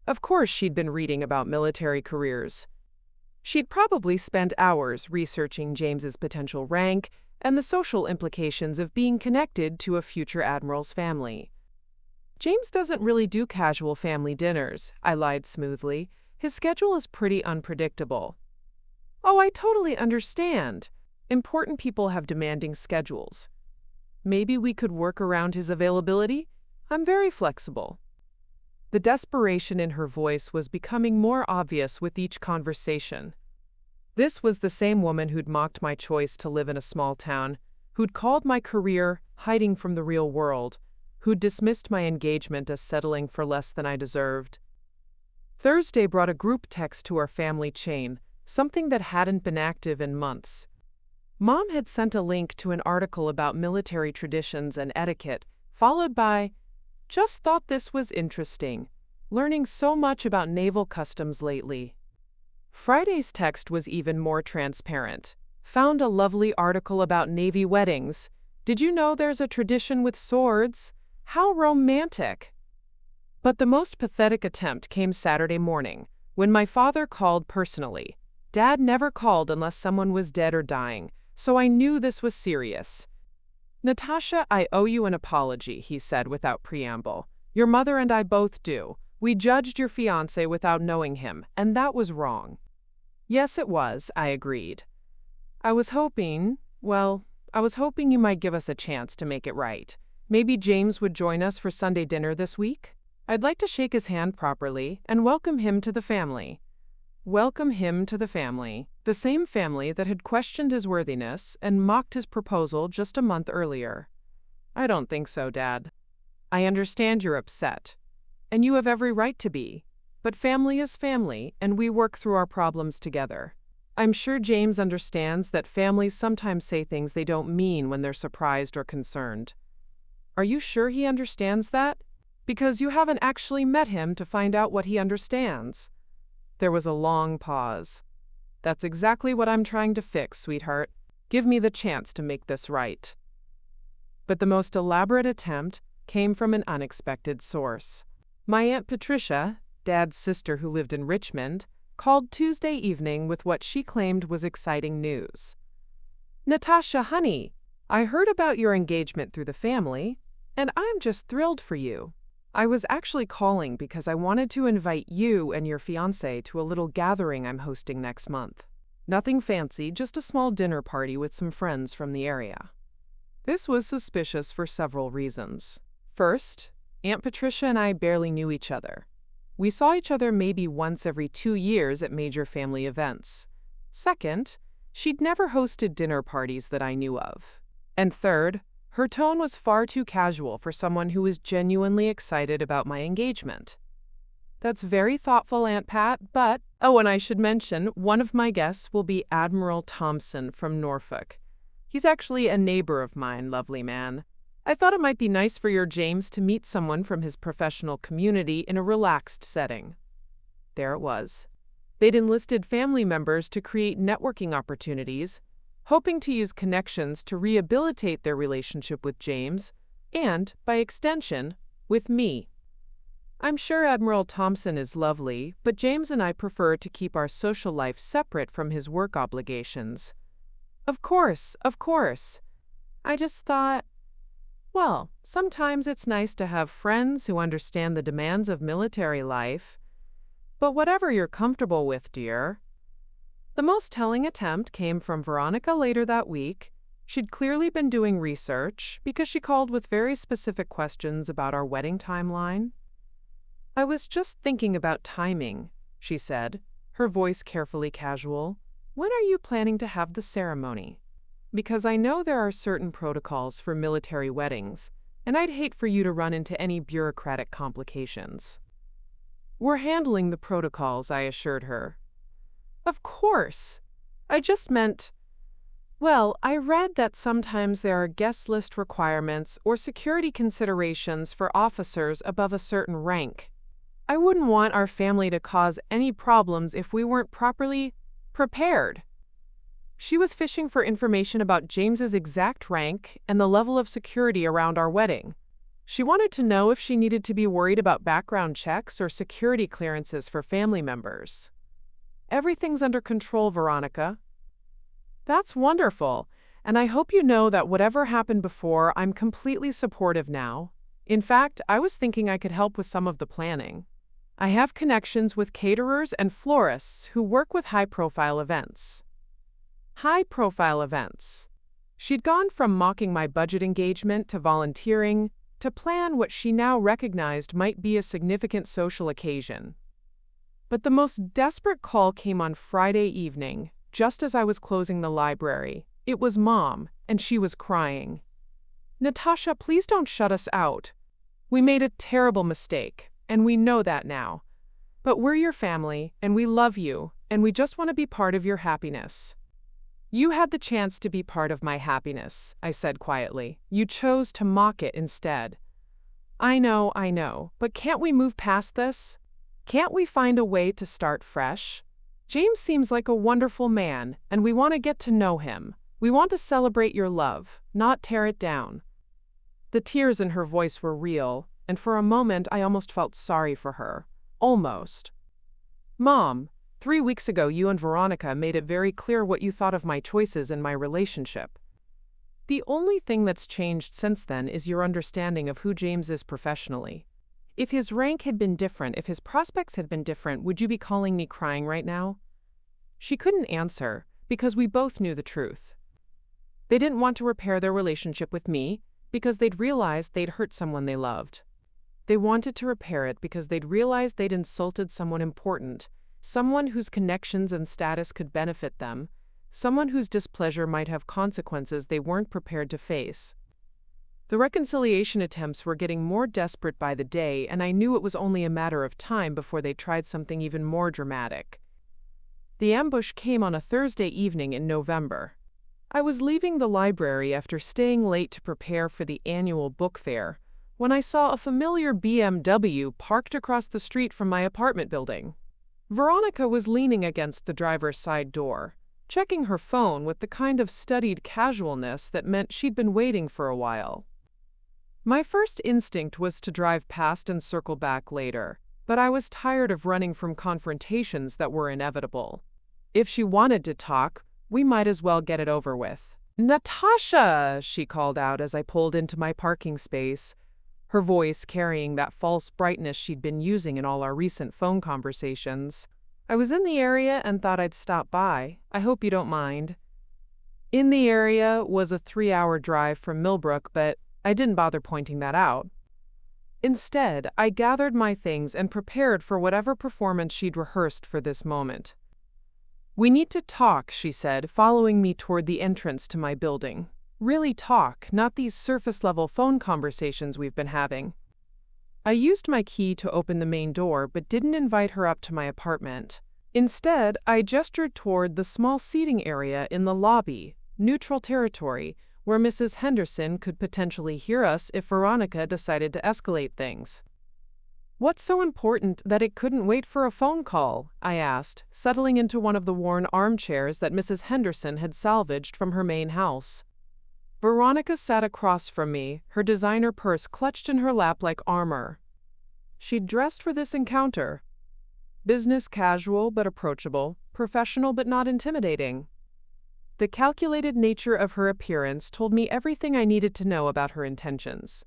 Of course she'd been reading about military careers. She'd probably spent hours researching James's potential rank and the social implications of being connected to a future admiral's family. "James doesn't really do casual family dinners," I lied smoothly. "His schedule is pretty unpredictable." "Oh, I totally understand. Important people have demanding schedules. Maybe we could work around his availability? I'm very flexible." The desperation in her voice was becoming more obvious with each conversation. This was the same woman who'd mocked my choice to live in a small town, who'd called my career hiding from the real world, who'd dismissed my engagement as settling for less than I deserved. Thursday brought a group text to our family chain, something that hadn't been active in months. Mom had sent a link to an article about military traditions and etiquette, followed by, "Just thought this was interesting. Learning so much about naval customs lately." Friday's text was even more transparent. "Found a lovely article about Navy weddings. Did you know there's a tradition with swords? How romantic!" But the most pathetic attempt came Saturday morning, when my father called personally. Dad never called unless someone was dead or dying, so I knew this was serious. "Natasha, I owe you an apology," he said without preamble. "Your mother and I both do. We judged your fiancé without knowing him, and that was wrong." "Yes, it was," I agreed. I was hoping you might give us a chance to make it right. Maybe James would join us for Sunday dinner this week? I'd like to shake his hand properly and welcome him to the family." Welcome him to the family, the same family that had questioned his worthiness and mocked his proposal just a month earlier. "I don't think so, Dad. I understand you're upset, and you have every right to be, but family is family, and we work through our problems together. I'm sure James understands that families sometimes say things they don't mean when they're surprised or concerned." "Are you sure he understands that? Because you haven't actually met him to find out what he understands." There was a long pause. "That's exactly what I'm trying to fix, sweetheart. Give me the chance to make this right." But the most elaborate attempt came from an unexpected source. My Aunt Patricia, Dad's sister who lived in Richmond, called Tuesday evening with what she claimed was exciting news. "Natasha, honey, I heard about your engagement through the family, and I'm just thrilled for you. I was actually calling because I wanted to invite you and your fiancé to a little gathering I'm hosting next month. Nothing fancy, just a small dinner party with some friends from the area." This was suspicious for several reasons. First, Aunt Patricia and I barely knew each other. We saw each other maybe once every 2 years at major family events. Second, she'd never hosted dinner parties that I knew of. And third, her tone was far too casual for someone who was genuinely excited about my engagement. "That's very thoughtful, Aunt Pat, but—" Oh, and I should mention, one of my guests will be Admiral Thompson from Norfolk. He's actually a neighbor of mine, lovely man. I thought it might be nice for your James to meet someone from his professional community in a relaxed setting. There it was. They'd enlisted family members to create networking opportunities, hoping to use connections to rehabilitate their relationship with James and, by extension, with me. I'm sure Admiral Thompson is lovely, but James and I prefer to keep our social life separate from his work obligations. Of course. I just thought, well, sometimes it's nice to have friends who understand the demands of military life. But whatever you're comfortable with, dear. The most telling attempt came from Veronica later that week. She'd clearly been doing research because she called with very specific questions about our wedding timeline. "I was just thinking about timing," she said, her voice carefully casual. "When are you planning to have the ceremony? Because I know there are certain protocols for military weddings, and I'd hate for you to run into any bureaucratic complications." "We're handling the protocols," I assured her. "Of course. I just meant, well, I read that sometimes there are guest list requirements or security considerations for officers above a certain rank. I wouldn't want our family to cause any problems if we weren't properly prepared." She was fishing for information about James's exact rank and the level of security around our wedding. She wanted to know if she needed to be worried about background checks or security clearances for family members. "Everything's under control, Veronica." "That's wonderful, and I hope you know that whatever happened before, I'm completely supportive now. In fact, I was thinking I could help with some of the planning. I have connections with caterers and florists who work with high-profile events." High-profile events. She'd gone from mocking my budget engagement to volunteering to plan what she now recognized might be a significant social occasion. But the most desperate call came on Friday evening, just as I was closing the library. It was Mom, and she was crying. "Natasha, please don't shut us out. We made a terrible mistake, and we know that now. But we're your family, and we love you, and we just want to be part of your happiness." "You had the chance to be part of my happiness," I said quietly. "You chose to mock it instead." I know, but can't we move past this? Can't we find a way to start fresh? James seems like a wonderful man, and we want to get to know him. We want to celebrate your love, not tear it down." The tears in her voice were real, and for a moment I almost felt sorry for her. Almost. "Mom, 3 weeks ago you and Veronica made it very clear what you thought of my choices in my relationship. The only thing that's changed since then is your understanding of who James is professionally. If his rank had been different, if his prospects had been different, would you be calling me crying right now?" She couldn't answer, because we both knew the truth. They didn't want to repair their relationship with me, because they'd realized they'd hurt someone they loved. They wanted to repair it because they'd realized they'd insulted someone important, someone whose connections and status could benefit them, someone whose displeasure might have consequences they weren't prepared to face. The reconciliation attempts were getting more desperate by the day, and I knew it was only a matter of time before they tried something even more dramatic. The ambush came on a Thursday evening in November. I was leaving the library after staying late to prepare for the annual book fair when I saw a familiar BMW parked across the street from my apartment building. Veronica was leaning against the driver's side door, checking her phone with the kind of studied casualness that meant she'd been waiting for a while. My first instinct was to drive past and circle back later, but I was tired of running from confrontations that were inevitable. If she wanted to talk, we might as well get it over with. "Natasha!" she called out as I pulled into my parking space, her voice carrying that false brightness she'd been using in all our recent phone conversations. "I was in the area and thought I'd stop by. I hope you don't mind." In the area was a 3-hour drive from Millbrook, but I didn't bother pointing that out. Instead, I gathered my things and prepared for whatever performance she'd rehearsed for this moment. "We need to talk," she said, following me toward the entrance to my building. "Really talk, not these surface-level phone conversations we've been having." I used my key to open the main door but didn't invite her up to my apartment. Instead, I gestured toward the small seating area in the lobby, neutral territory, where Mrs. Henderson could potentially hear us if Veronica decided to escalate things. "What's so important that it couldn't wait for a phone call?" I asked, settling into one of the worn armchairs that Mrs. Henderson had salvaged from her main house. Veronica sat across from me, her designer purse clutched in her lap like armor. She'd dressed for this encounter. Business casual but approachable, professional but not intimidating. The calculated nature of her appearance told me everything I needed to know about her intentions.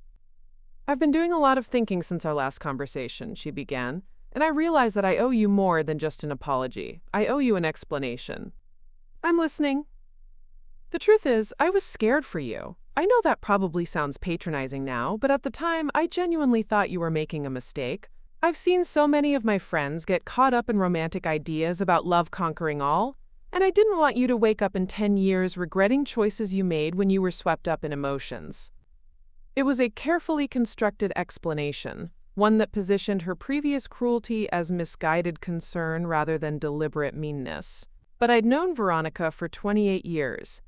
"I've been doing a lot of thinking since our last conversation," she began, "and I realize that I owe you more than just an apology. I owe you an explanation." "I'm listening." "The truth is, I was scared for you. I know that probably sounds patronizing now, but at the time, I genuinely thought you were making a mistake. I've seen so many of my friends get caught up in romantic ideas about love conquering all, and I didn't want you to wake up in 10 years regretting choices you made when you were swept up in emotions." It was a carefully constructed explanation, one that positioned her previous cruelty as misguided concern rather than deliberate meanness. But I'd known Veronica for 28 years,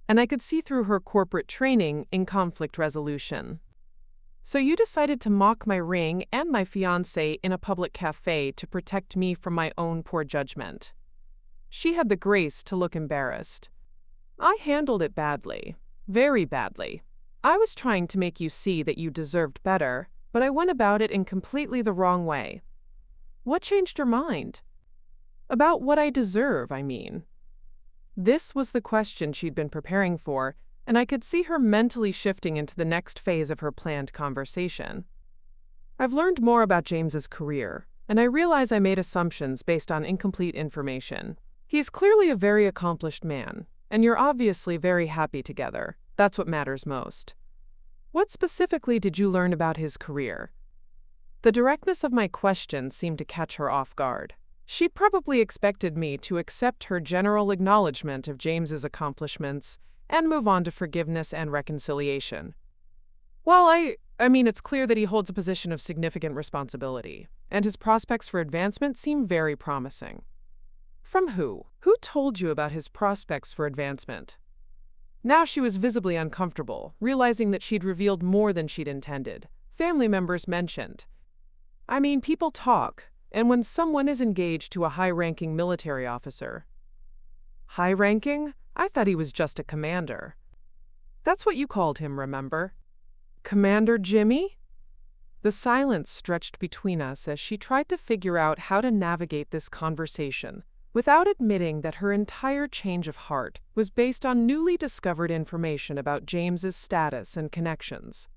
and I could see through her corporate training in conflict resolution. "So you decided to mock my ring and my fiancé in a public cafe to protect me from my own poor judgment." She had the grace to look embarrassed. "I handled it badly, very badly. I was trying to make you see that you deserved better, but I went about it in completely the wrong way." "What changed your mind?" "About what I deserve, I mean." This was the question she'd been preparing for, and I could see her mentally shifting into the next phase of her planned conversation. "I've learned more about James's career, and I realize I made assumptions based on incomplete information. He's clearly a very accomplished man, and you're obviously very happy together. That's what matters most. What specifically did you learn about his career?" The directness of my question seemed to catch her off guard. She'd probably expected me to accept her general acknowledgement of James's accomplishments and move on to forgiveness and reconciliation. "Well, I mean, it's clear that he holds a position of significant responsibility, and his prospects for advancement seem very promising." "From who? Who told you about his prospects for advancement?" Now she was visibly uncomfortable, realizing that she'd revealed more than she'd intended. Family members mentioned. "I mean, people talk, and when someone is engaged to a high-ranking military officer." "High-ranking? I thought he was just a commander." "That's what you called him, remember?" "Commander Jimmy?" The silence stretched between us as she tried to figure out how to navigate this conversation, without admitting that her entire change of heart was based on newly discovered information about James's status and connections.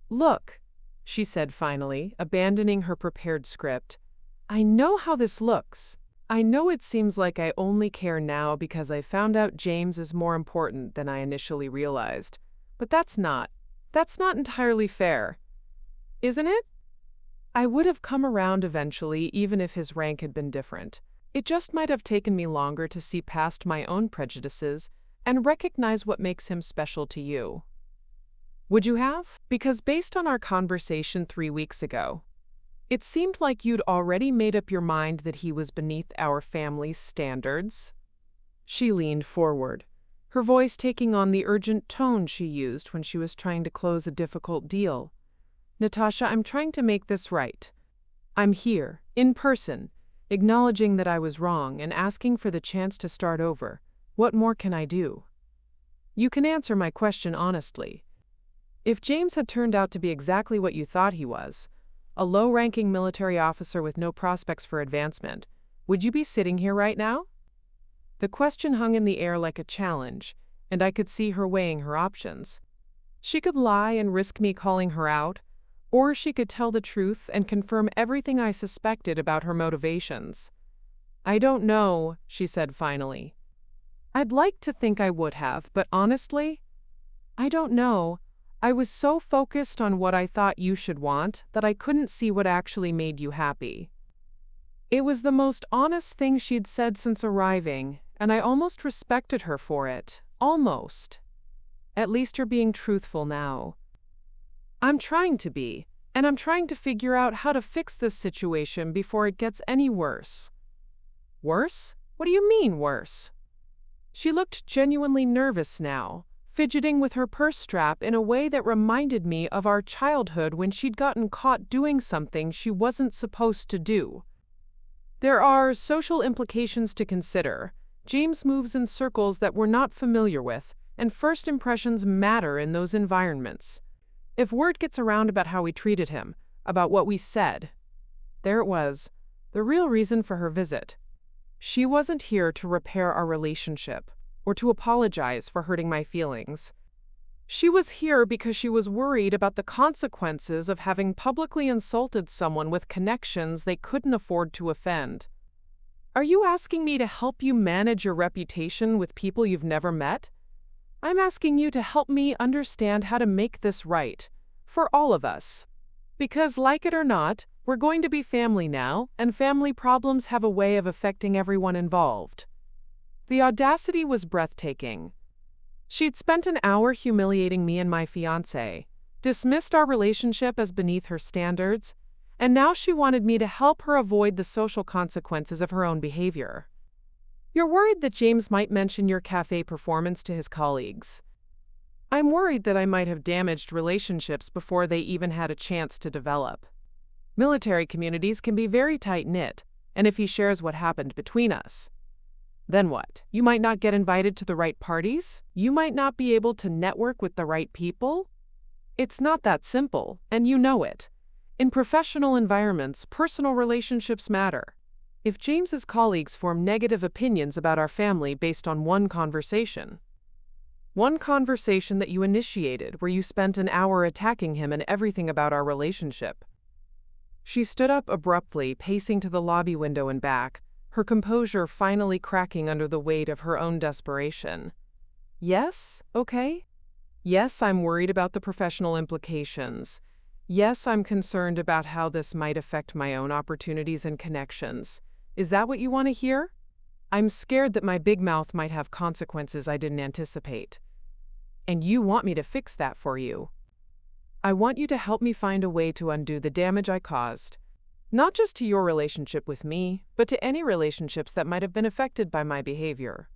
"Look," she said finally, abandoning her prepared script, "I know how this looks. I know it seems like I only care now because I found out James is more important than I initially realized. But that's not entirely fair. Isn't it? I would have come around eventually even if his rank had been different. It just might have taken me longer to see past my own prejudices and recognize what makes him special to you." "Would you have? Because based on our conversation 3 weeks ago, it seemed like you'd already made up your mind that he was beneath our family's standards." She leaned forward, her voice taking on the urgent tone she used when she was trying to close a difficult deal. "Natasha, I'm trying to make this right. I'm here, in person, acknowledging that I was wrong and asking for the chance to start over. What more can I do? You can answer my question honestly. If James had turned out to be exactly what you thought he was, a low-ranking military officer with no prospects for advancement. Would you be sitting here right now? The question hung in the air like a challenge, and I could see her weighing her options. She could lie and risk me calling her out, or she could tell the truth and confirm everything I suspected about her motivations. I don't know, she said finally. I'd like to think I would have, but honestly, I don't know. I was so focused on what I thought you should want that I couldn't see what actually made you happy. It was the most honest thing she'd said since arriving, and I almost respected her for it. Almost. At least you're being truthful now. I'm trying to be, and I'm trying to figure out how to fix this situation before it gets any worse. Worse? What do you mean, worse? She looked genuinely nervous now, fidgeting with her purse strap in a way that reminded me of our childhood when she'd gotten caught doing something she wasn't supposed to do. There are social implications to consider. James moves in circles that we're not familiar with, and first impressions matter in those environments. If word gets around about how we treated him, about what we said. There it was, the real reason for her visit. She wasn't here to repair our relationship, or to apologize for hurting my feelings. She was here because she was worried about the consequences of having publicly insulted someone with connections they couldn't afford to offend. Are you asking me to help you manage your reputation with people you've never met? I'm asking you to help me understand how to make this right, for all of us. Because, like it or not, we're going to be family now, and family problems have a way of affecting everyone involved. The audacity was breathtaking. She'd spent an hour humiliating me and my fiancé, dismissed our relationship as beneath her standards, and now she wanted me to help her avoid the social consequences of her own behavior. You're worried that James might mention your cafe performance to his colleagues. I'm worried that I might have damaged relationships before they even had a chance to develop. Military communities can be very tight-knit, and if he shares what happened between us, then what? You might not get invited to the right parties? You might not be able to network with the right people? It's not that simple, and you know it. In professional environments, personal relationships matter. If James's colleagues form negative opinions about our family based on one conversation that you initiated where you spent an hour attacking him and everything about our relationship. She stood up abruptly, pacing to the lobby window and back, her composure finally cracking under the weight of her own desperation. Yes, okay. Yes, I'm worried about the professional implications. Yes, I'm concerned about how this might affect my own opportunities and connections. Is that what you want to hear? I'm scared that my big mouth might have consequences I didn't anticipate. And you want me to fix that for you. I want you to help me find a way to undo the damage I caused. Not just to your relationship with me, but to any relationships that might have been affected by my behavior.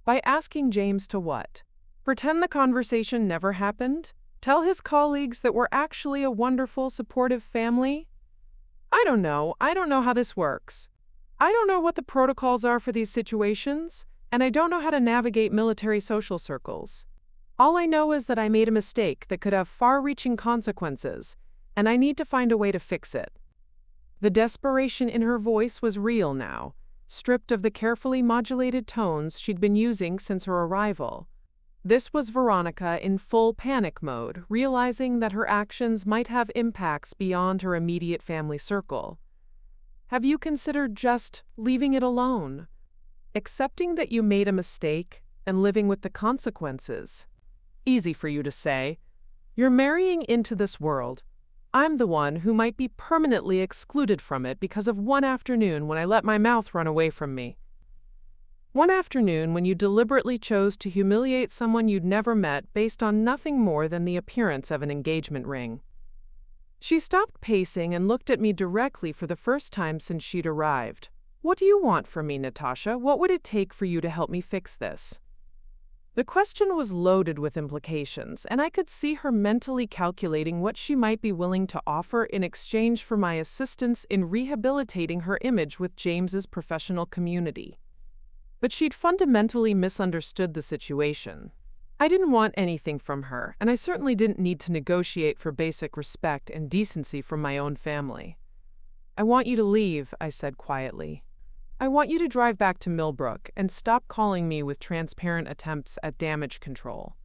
By asking James to what? Pretend the conversation never happened? Tell his colleagues that we're actually a wonderful, supportive family? I don't know how this works. I don't know what the protocols are for these situations, and I don't know how to navigate military social circles. All I know is that I made a mistake that could have far-reaching consequences, and I need to find a way to fix it. The desperation in her voice was real now, stripped of the carefully modulated tones she'd been using since her arrival. This was Veronica in full panic mode, realizing that her actions might have impacts beyond her immediate family circle. Have you considered just leaving it alone? Accepting that you made a mistake and living with the consequences? Easy for you to say. You're marrying into this world. I'm the one who might be permanently excluded from it because of one afternoon when I let my mouth run away from me. One afternoon when you deliberately chose to humiliate someone you'd never met based on nothing more than the appearance of an engagement ring. She stopped pacing and looked at me directly for the first time since she'd arrived. What do you want from me, Natasha? What would it take for you to help me fix this? The question was loaded with implications, and I could see her mentally calculating what she might be willing to offer in exchange for my assistance in rehabilitating her image with James's professional community. But she'd fundamentally misunderstood the situation. I didn't want anything from her, and I certainly didn't need to negotiate for basic respect and decency from my own family. I want you to leave, I said quietly. I want you to drive back to Millbrook and stop calling me with transparent attempts at damage control.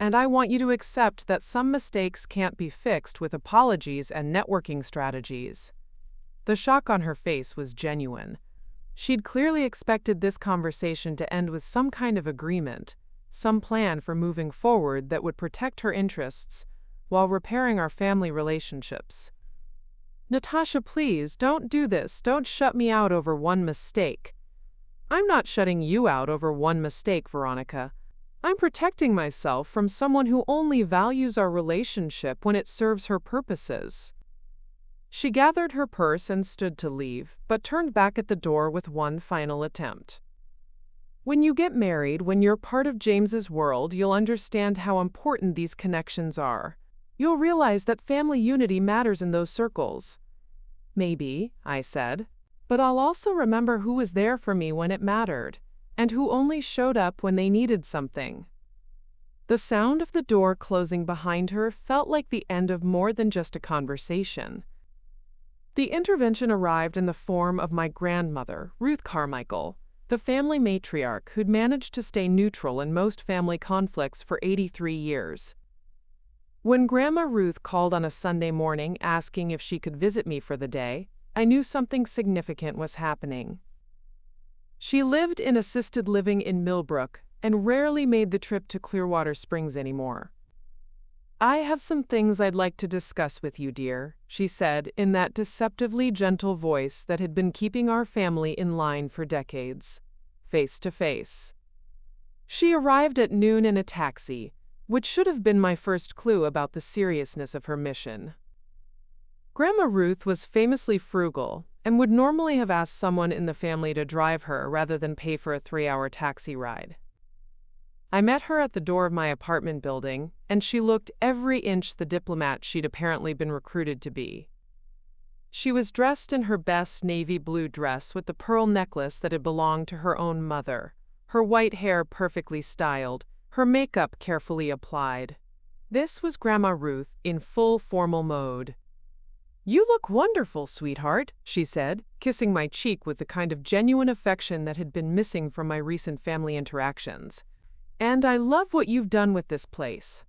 And I want you to accept that some mistakes can't be fixed with apologies and networking strategies. The shock on her face was genuine. She'd clearly expected this conversation to end with some kind of agreement, some plan for moving forward that would protect her interests while repairing our family relationships. Natasha, please, don't do this. Don't shut me out over one mistake. I'm not shutting you out over one mistake, Veronica. I'm protecting myself from someone who only values our relationship when it serves her purposes. She gathered her purse and stood to leave, but turned back at the door with one final attempt. When you get married, when you're part of James's world, you'll understand how important these connections are. You'll realize that family unity matters in those circles. Maybe, I said, but I'll also remember who was there for me when it mattered, and who only showed up when they needed something. The sound of the door closing behind her felt like the end of more than just a conversation. The intervention arrived in the form of my grandmother, Ruth Carmichael, the family matriarch who'd managed to stay neutral in most family conflicts for 83 years. When Grandma Ruth called on a Sunday morning asking if she could visit me for the day, I knew something significant was happening. She lived in assisted living in Millbrook and rarely made the trip to Clearwater Springs anymore. I have some things I'd like to discuss with you, dear, she said in that deceptively gentle voice that had been keeping our family in line for decades, face to face. She arrived at noon in a taxi, which should have been my first clue about the seriousness of her mission. Grandma Ruth was famously frugal and would normally have asked someone in the family to drive her rather than pay for a 3-hour taxi ride. I met her at the door of my apartment building, and she looked every inch the diplomat she'd apparently been recruited to be. She was dressed in her best navy blue dress with the pearl necklace that had belonged to her own mother, her white hair perfectly styled, her makeup carefully applied. This was Grandma Ruth in full formal mode. "You look wonderful, sweetheart," she said, kissing my cheek with the kind of genuine affection that had been missing from my recent family interactions. "And I love what you've done with this place."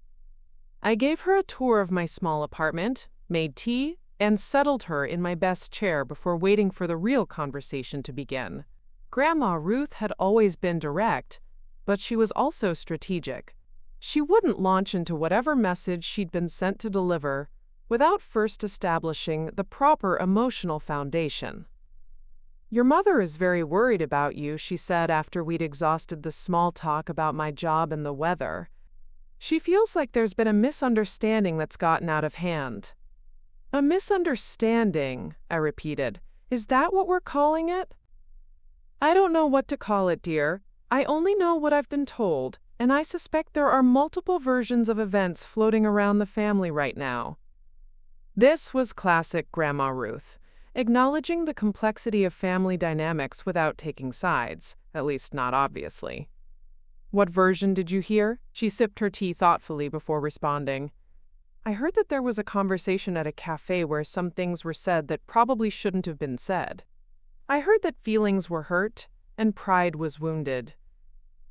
I gave her a tour of my small apartment, made tea, and settled her in my best chair before waiting for the real conversation to begin. Grandma Ruth had always been direct, but she was also strategic. She wouldn't launch into whatever message she'd been sent to deliver without first establishing the proper emotional foundation. "Your mother is very worried about you," she said after we'd exhausted the small talk about my job and the weather. "She feels like there's been a misunderstanding that's gotten out of hand." "A misunderstanding," I repeated. "Is that what we're calling it?" "I don't know what to call it, dear. I only know what I've been told, and I suspect there are multiple versions of events floating around the family right now." This was classic Grandma Ruth, acknowledging the complexity of family dynamics without taking sides, at least not obviously. "What version did you hear?" She sipped her tea thoughtfully before responding. "I heard that there was a conversation at a cafe where some things were said that probably shouldn't have been said. I heard that feelings were hurt and pride was wounded.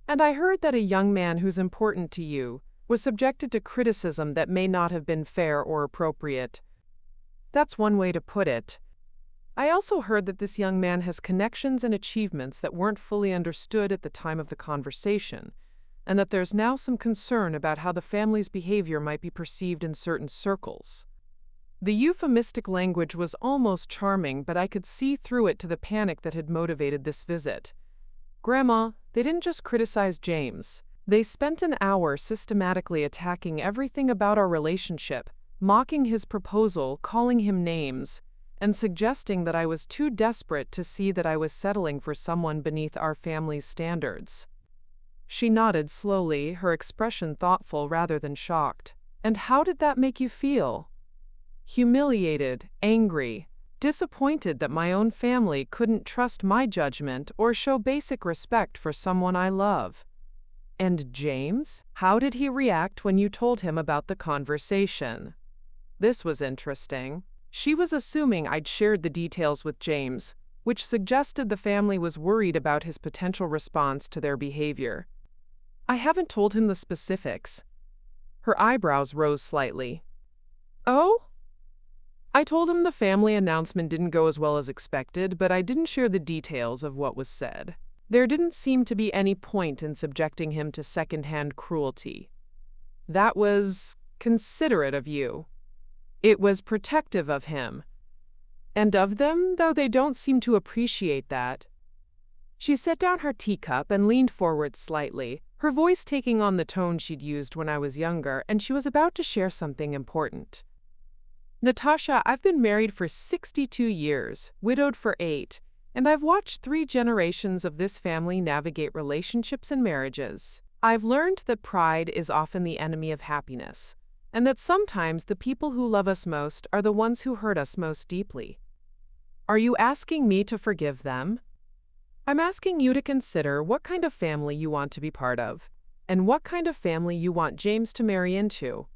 And I heard that a young man who's important to you was subjected to criticism that may not have been fair or appropriate. That's one way to put it. I also heard that this young man has connections and achievements that weren't fully understood at the time of the conversation, and that there's now some concern about how the family's behavior might be perceived in certain circles." The euphemistic language was almost charming, but I could see through it to the panic that had motivated this visit. "Grandma, they didn't just criticize James. They spent an hour systematically attacking everything about our relationship, mocking his proposal, calling him names, and suggesting that I was too desperate to see that I was settling for someone beneath our family's standards." She nodded slowly, her expression thoughtful rather than shocked. "And how did that make you feel?" "Humiliated, angry, disappointed that my own family couldn't trust my judgment or show basic respect for someone I love." And James? How did he react when you told him about the conversation? This was interesting. She was assuming I'd shared the details with James, which suggested the family was worried about his potential response to their behavior. I haven't told him the specifics. Her eyebrows rose slightly. Oh? I told him the family announcement didn't go as well as expected, but I didn't share the details of what was said. There didn't seem to be any point in subjecting him to second-hand cruelty. That was considerate of you. It was protective of him. And of them, though they don't seem to appreciate that. She set down her teacup and leaned forward slightly, her voice taking on the tone she'd used when I was younger, and she was about to share something important. Natasha, I've been married for 62 years, widowed for 8, and I've watched 3 generations of this family navigate relationships and marriages. I've learned that pride is often the enemy of happiness, and that sometimes the people who love us most are the ones who hurt us most deeply. Are you asking me to forgive them? I'm asking you to consider what kind of family you want to be part of, and what kind of family you want James to marry into.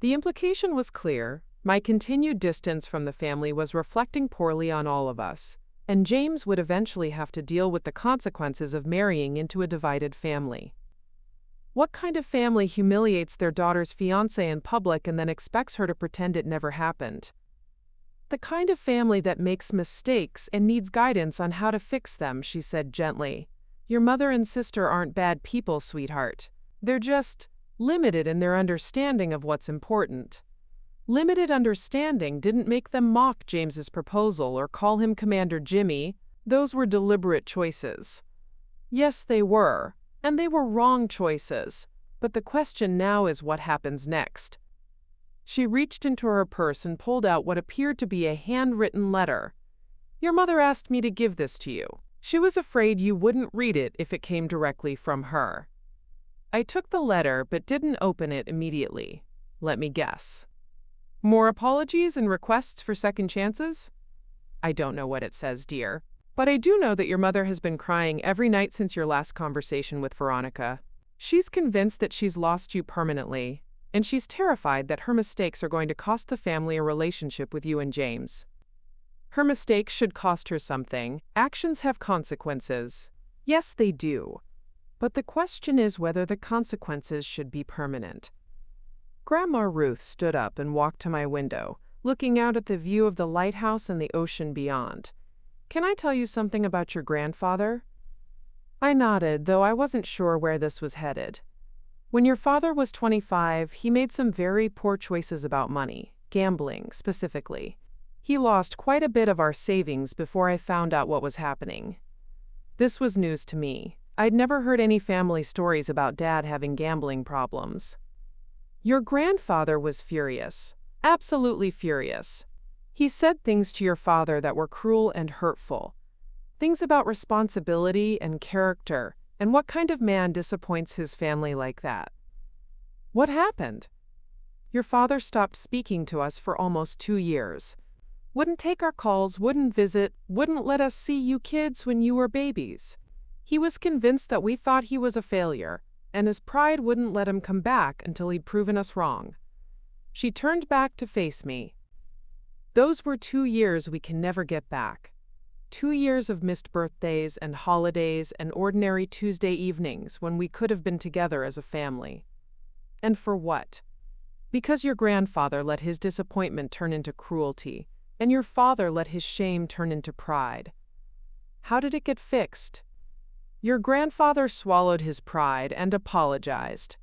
The implication was clear. My continued distance from the family was reflecting poorly on all of us, and James would eventually have to deal with the consequences of marrying into a divided family. What kind of family humiliates their daughter's fiancé in public and then expects her to pretend it never happened? The kind of family that makes mistakes and needs guidance on how to fix them, she said gently. Your mother and sister aren't bad people, sweetheart. They're just limited in their understanding of what's important. Limited understanding didn't make them mock James's proposal or call him Commander Jimmy. Those were deliberate choices. Yes, they were, and they were wrong choices. But the question now is what happens next. She reached into her purse and pulled out what appeared to be a handwritten letter. Your mother asked me to give this to you. She was afraid you wouldn't read it if it came directly from her. I took the letter but didn't open it immediately. Let me guess. More apologies and requests for second chances? I don't know what it says, dear. But I do know that your mother has been crying every night since your last conversation with Veronica. She's convinced that she's lost you permanently, and she's terrified that her mistakes are going to cost the family a relationship with you and James. Her mistakes should cost her something. Actions have consequences. Yes, they do. But the question is whether the consequences should be permanent. Grandma Ruth stood up and walked to my window, looking out at the view of the lighthouse and the ocean beyond. Can I tell you something about your grandfather? I nodded, though I wasn't sure where this was headed. When your father was 25, he made some very poor choices about money, gambling specifically. He lost quite a bit of our savings before I found out what was happening. This was news to me. I'd never heard any family stories about Dad having gambling problems. Your grandfather was furious, absolutely furious. He said things to your father that were cruel and hurtful. Things about responsibility and character, and what kind of man disappoints his family like that. What happened? Your father stopped speaking to us for almost 2 years. Wouldn't take our calls, wouldn't visit, wouldn't let us see you kids when you were babies. He was convinced that we thought he was a failure, and his pride wouldn't let him come back until he'd proven us wrong. She turned back to face me. Those were 2 years we can never get back. 2 years of missed birthdays and holidays and ordinary Tuesday evenings when we could have been together as a family. And for what? Because your grandfather let his disappointment turn into cruelty, and your father let his shame turn into pride. How did it get fixed? Your grandfather swallowed his pride and apologized.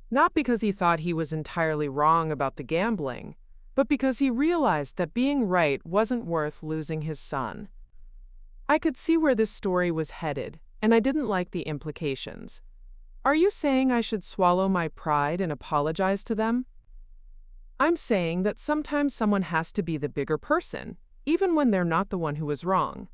Not because he thought he was entirely wrong about the gambling, but because he realized that being right wasn't worth losing his son. I could see where this story was headed, and I didn't like the implications. Are you saying I should swallow my pride and apologize to them? I'm saying that sometimes someone has to be the bigger person, even when they're not the one who was wrong.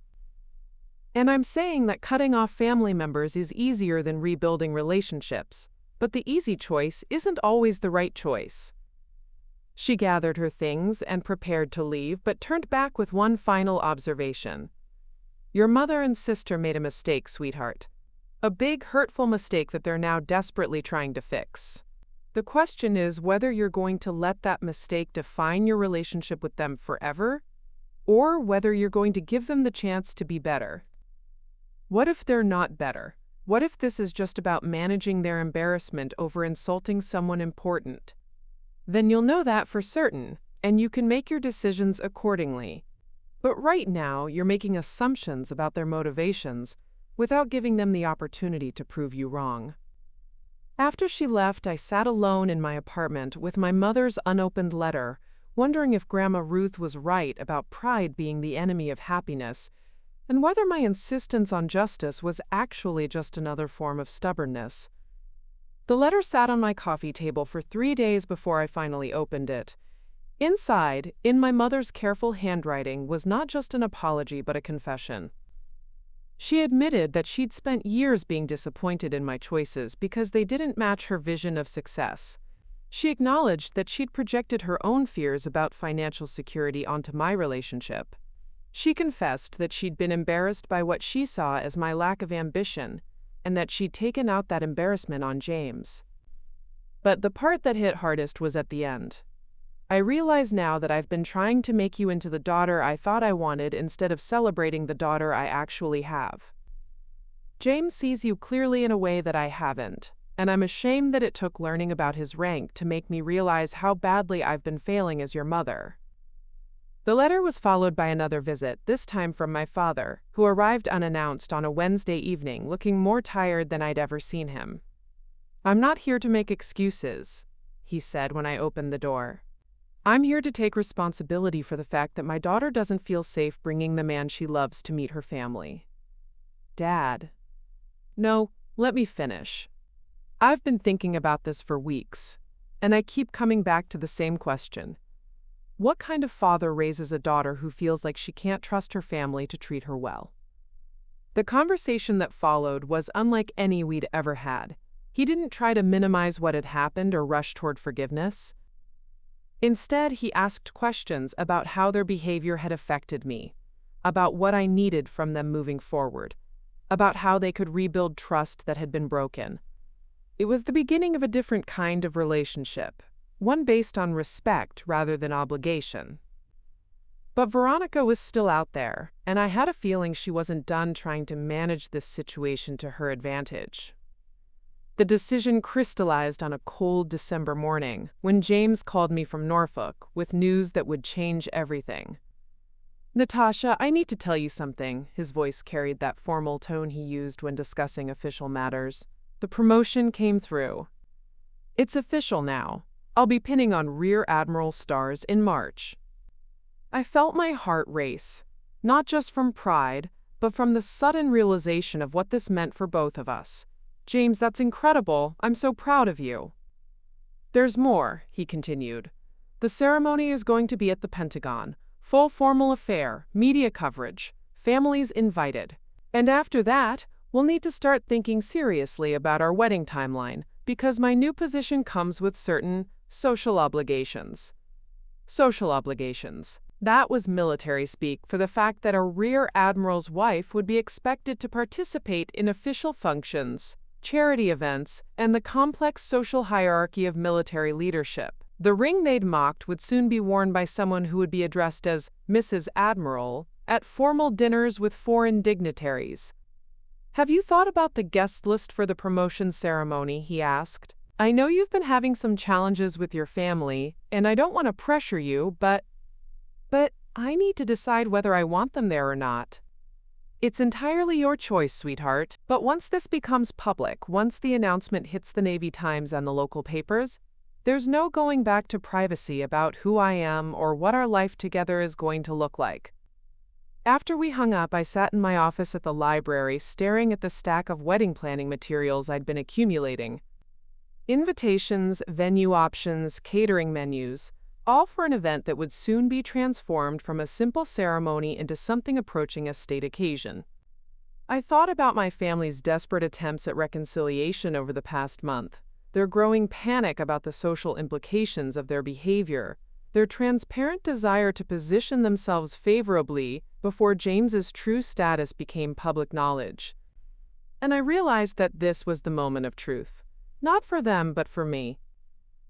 And I'm saying that cutting off family members is easier than rebuilding relationships, but the easy choice isn't always the right choice. She gathered her things and prepared to leave, but turned back with one final observation. Your mother and sister made a mistake, sweetheart. A big, hurtful mistake that they're now desperately trying to fix. The question is whether you're going to let that mistake define your relationship with them forever, or whether you're going to give them the chance to be better. What if they're not better? What if this is just about managing their embarrassment over insulting someone important? Then you'll know that for certain, and you can make your decisions accordingly. But right now, you're making assumptions about their motivations without giving them the opportunity to prove you wrong. After she left, I sat alone in my apartment with my mother's unopened letter, wondering if Grandma Ruth was right about pride being the enemy of happiness, and whether my insistence on justice was actually just another form of stubbornness. The letter sat on my coffee table for 3 days before I finally opened it. Inside, in my mother's careful handwriting, was not just an apology but a confession. She admitted that she'd spent years being disappointed in my choices because they didn't match her vision of success. She acknowledged that she'd projected her own fears about financial security onto my relationship. She confessed that she'd been embarrassed by what she saw as my lack of ambition, and that she'd taken out that embarrassment on James. But the part that hit hardest was at the end. I realize now that I've been trying to make you into the daughter I thought I wanted instead of celebrating the daughter I actually have. James sees you clearly in a way that I haven't, and I'm ashamed that it took learning about his rank to make me realize how badly I've been failing as your mother. The letter was followed by another visit, this time from my father, who arrived unannounced on a Wednesday evening, looking more tired than I'd ever seen him. "I'm not here to make excuses," he said when I opened the door. "I'm here to take responsibility for the fact that my daughter doesn't feel safe bringing the man she loves to meet her family." "Dad." "No, let me finish. I've been thinking about this for weeks, and I keep coming back to the same question. What kind of father raises a daughter who feels like she can't trust her family to treat her well?" The conversation that followed was unlike any we'd ever had. He didn't try to minimize what had happened or rush toward forgiveness. Instead, he asked questions about how their behavior had affected me, about what I needed from them moving forward, about how they could rebuild trust that had been broken. It was the beginning of a different kind of relationship, one based on respect rather than obligation. But Veronica was still out there, and I had a feeling she wasn't done trying to manage this situation to her advantage. The decision crystallized on a cold December morning when James called me from Norfolk with news that would change everything. "Natasha, I need to tell you something." His voice carried that formal tone he used when discussing official matters. "The promotion came through. It's official now. I'll be pinning on Rear Admiral stars in March." I felt my heart race, not just from pride, but from the sudden realization of what this meant for both of us. "James, that's incredible. I'm so proud of you." "There's more," he continued. "The ceremony is going to be at the Pentagon. Full formal affair, media coverage, families invited. And after that, we'll need to start thinking seriously about our wedding timeline, because my new position comes with certain social obligations." Social obligations. That was military speak for the fact that a Rear Admiral's wife would be expected to participate in official functions, charity events, and the complex social hierarchy of military leadership. The ring they'd mocked would soon be worn by someone who would be addressed as Mrs. Admiral at formal dinners with foreign dignitaries. "Have you thought about the guest list for the promotion ceremony?" he asked. "I know you've been having some challenges with your family, and I don't want to pressure you, but I need to decide whether I want them there or not." "It's entirely your choice, sweetheart, but once this becomes public, once the announcement hits the Navy Times and the local papers, there's no going back to privacy about who I am or what our life together is going to look like." After we hung up, I sat in my office at the library staring at the stack of wedding planning materials I'd been accumulating. Invitations, venue options, catering menus, all for an event that would soon be transformed from a simple ceremony into something approaching a state occasion. I thought about my family's desperate attempts at reconciliation over the past month, their growing panic about the social implications of their behavior, their transparent desire to position themselves favorably before James's true status became public knowledge. And I realized that this was the moment of truth. Not for them, but for me.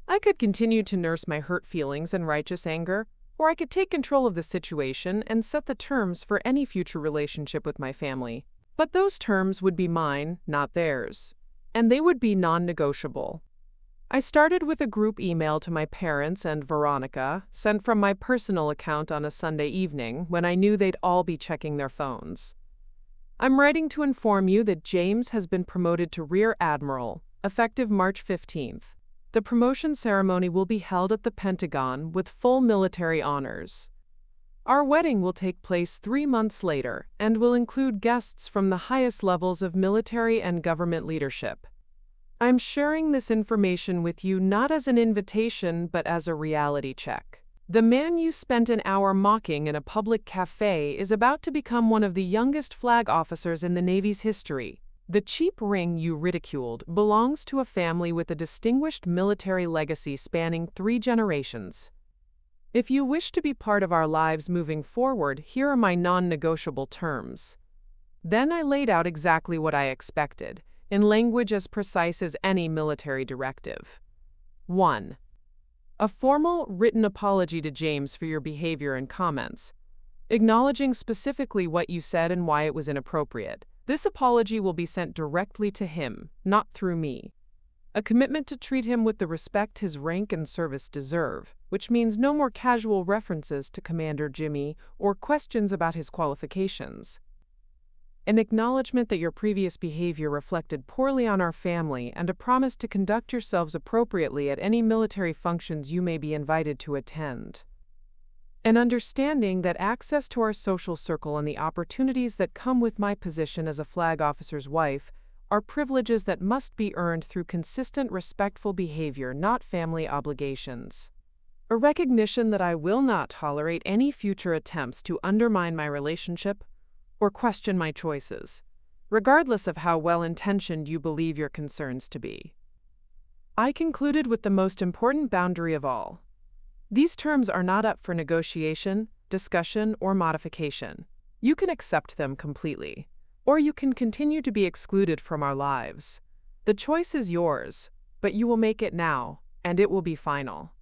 I could continue to nurse my hurt feelings and righteous anger, or I could take control of the situation and set the terms for any future relationship with my family. But those terms would be mine, not theirs. And they would be non-negotiable. I started with a group email to my parents and Veronica, sent from my personal account on a Sunday evening when I knew they'd all be checking their phones. I'm writing to inform you that James has been promoted to Rear Admiral, effective March 15th. The promotion ceremony will be held at the Pentagon with full military honors. Our wedding will take place 3 months later and will include guests from the highest levels of military and government leadership. I'm sharing this information with you not as an invitation but as a reality check. The man you spent an hour mocking in a public cafe is about to become one of the youngest flag officers in the Navy's history. The cheap ring you ridiculed belongs to a family with a distinguished military legacy spanning 3 generations. If you wish to be part of our lives moving forward, here are my non-negotiable terms. Then I laid out exactly what I expected, in language as precise as any military directive. 1. A formal, written apology to James for your behavior and comments, acknowledging specifically what you said and why it was inappropriate. This apology will be sent directly to him, not through me. A commitment to treat him with the respect his rank and service deserve, which means no more casual references to Commander Jimmy or questions about his qualifications. An acknowledgement that your previous behavior reflected poorly on our family and a promise to conduct yourselves appropriately at any military functions you may be invited to attend. An understanding that access to our social circle and the opportunities that come with my position as a flag officer's wife are privileges that must be earned through consistent, respectful behavior, not family obligations. A recognition that I will not tolerate any future attempts to undermine my relationship or question my choices, regardless of how well-intentioned you believe your concerns to be. I concluded with the most important boundary of all. These terms are not up for negotiation, discussion, or modification. You can accept them completely, or you can continue to be excluded from our lives. The choice is yours, but you will make it now, and it will be final.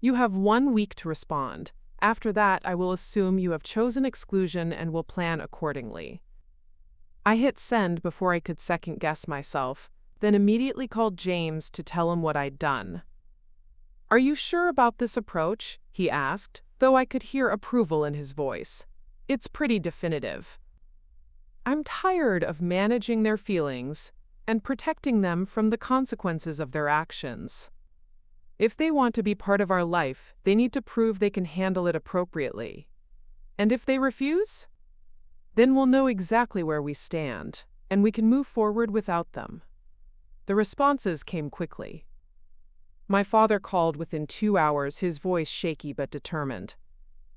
You have 1 week to respond. After that, I will assume you have chosen exclusion and will plan accordingly. I hit send before I could second-guess myself, then immediately called James to tell him what I'd done. "Are you sure about this approach?" he asked, though I could hear approval in his voice. "It's pretty definitive. I'm tired of managing their feelings and protecting them from the consequences of their actions. If they want to be part of our life, they need to prove they can handle it appropriately. And if they refuse, then we'll know exactly where we stand, and we can move forward without them." The responses came quickly. My father called within 2 hours, his voice shaky but determined.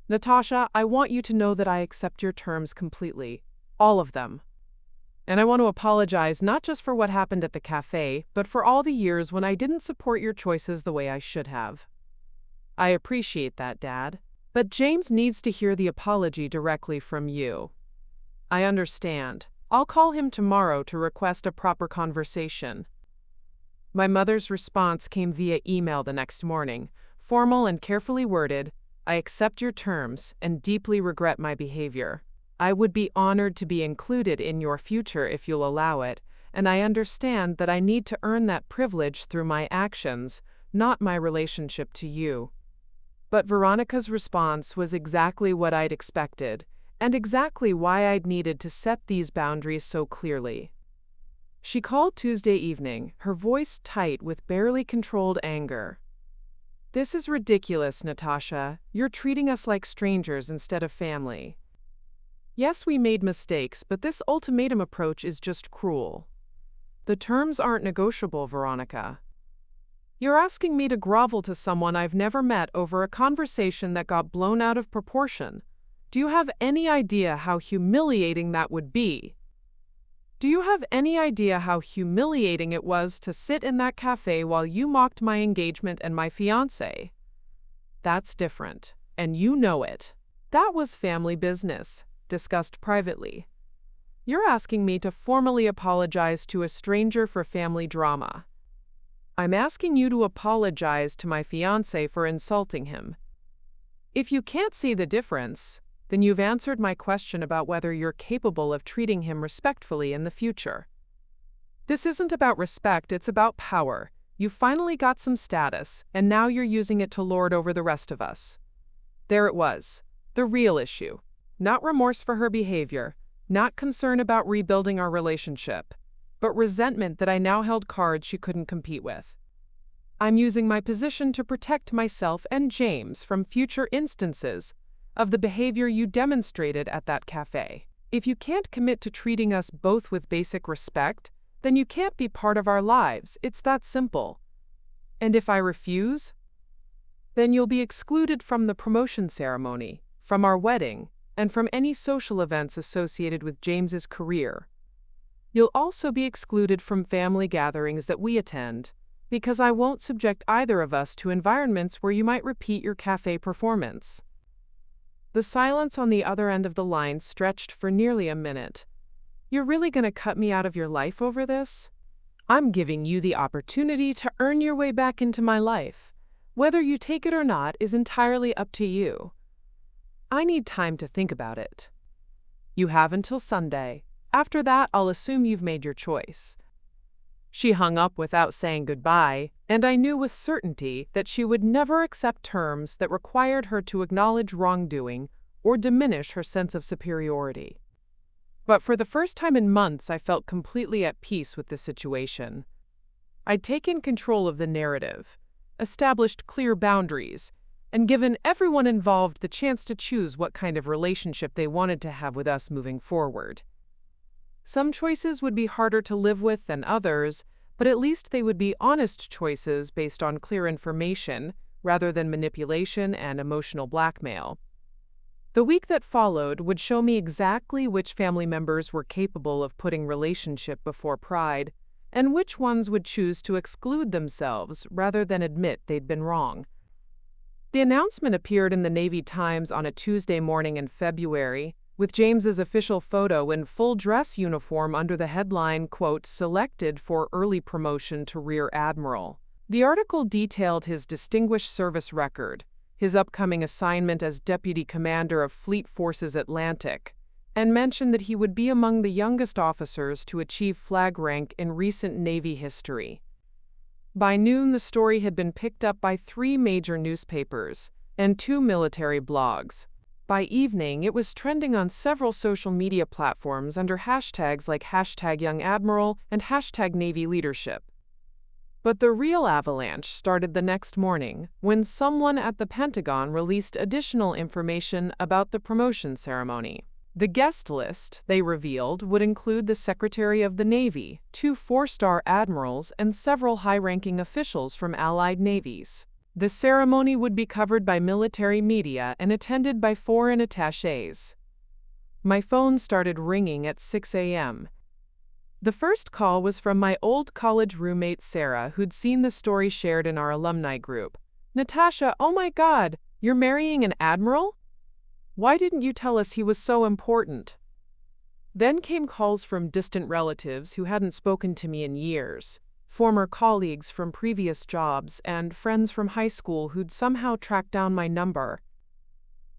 "Natasha, I want you to know that I accept your terms completely, all of them. And I want to apologize not just for what happened at the cafe, but for all the years when I didn't support your choices the way I should have. I appreciate that, Dad. But James needs to hear the apology directly from you." "I understand. I'll call him tomorrow to request a proper conversation." My mother's response came via email the next morning, formal and carefully worded. "I accept your terms and deeply regret my behavior. I would be honored to be included in your future if you'll allow it, and I understand that I need to earn that privilege through my actions, not my relationship to you." But Veronica's response was exactly what I'd expected, and exactly why I'd needed to set these boundaries so clearly. She called Tuesday evening, her voice tight with barely controlled anger. "This is ridiculous, Natasha. You're treating us like strangers instead of family. Yes, we made mistakes, but this ultimatum approach is just cruel. The terms aren't negotiable, Veronica. You're asking me to grovel to someone I've never met over a conversation that got blown out of proportion. Do you have any idea how humiliating that would be? Do you have any idea how humiliating it was to sit in that cafe while you mocked my engagement and my fiancé? That's different, and you know it. That was family business, discussed privately. You're asking me to formally apologize to a stranger for family drama. I'm asking you to apologize to my fiancé for insulting him. If you can't see the difference, then you've answered my question about whether you're capable of treating him respectfully in the future. This isn't about respect, it's about power. You finally got some status, and now you're using it to lord over the rest of us. There it was, the real issue. Not remorse for her behavior, not concern about rebuilding our relationship, but resentment that I now held cards she couldn't compete with. I'm using my position to protect myself and James from future instances of the behavior you demonstrated at that cafe. If you can't commit to treating us both with basic respect, then you can't be part of our lives. It's that simple. And if I refuse, then you'll be excluded from the promotion ceremony, from our wedding, and from any social events associated with James's career. You'll also be excluded from family gatherings that we attend, because I won't subject either of us to environments where you might repeat your cafe performance. The silence on the other end of the line stretched for nearly a minute. You're really going to cut me out of your life over this? I'm giving you the opportunity to earn your way back into my life. Whether you take it or not is entirely up to you. I need time to think about it. You have until Sunday. After that, I'll assume you've made your choice. She hung up without saying goodbye, and I knew with certainty that she would never accept terms that required her to acknowledge wrongdoing or diminish her sense of superiority. But for the first time in months, I felt completely at peace with the situation. I'd taken control of the narrative, established clear boundaries, and given everyone involved the chance to choose what kind of relationship they wanted to have with us moving forward. Some choices would be harder to live with than others, but at least they would be honest choices based on clear information rather than manipulation and emotional blackmail. The week that followed would show me exactly which family members were capable of putting relationship before pride, and which ones would choose to exclude themselves rather than admit they'd been wrong. The announcement appeared in the Navy Times on a Tuesday morning in February, with James's official photo in full dress uniform under the headline, quote, "Selected for early promotion to Rear Admiral." The article detailed his distinguished service record, his upcoming assignment as Deputy Commander of Fleet Forces Atlantic, and mentioned that he would be among the youngest officers to achieve flag rank in recent Navy history. By noon, the story had been picked up by 3 major newspapers and 2 military blogs. By evening, it was trending on several social media platforms under hashtags like #YoungAdmiral and #NavyLeadership. But the real avalanche started the next morning when someone at the Pentagon released additional information about the promotion ceremony. The guest list, they revealed, would include the Secretary of the Navy, 2 4-star admirals, and several high-ranking officials from allied navies. The ceremony would be covered by military media and attended by foreign attachés. My phone started ringing at 6 a.m. The first call was from my old college roommate Sarah, who'd seen the story shared in our alumni group. "Natasha, oh my God, you're marrying an admiral? Why didn't you tell us he was so important?" Then came calls from distant relatives who hadn't spoken to me in years, former colleagues from previous jobs, and friends from high school who'd somehow tracked down my number.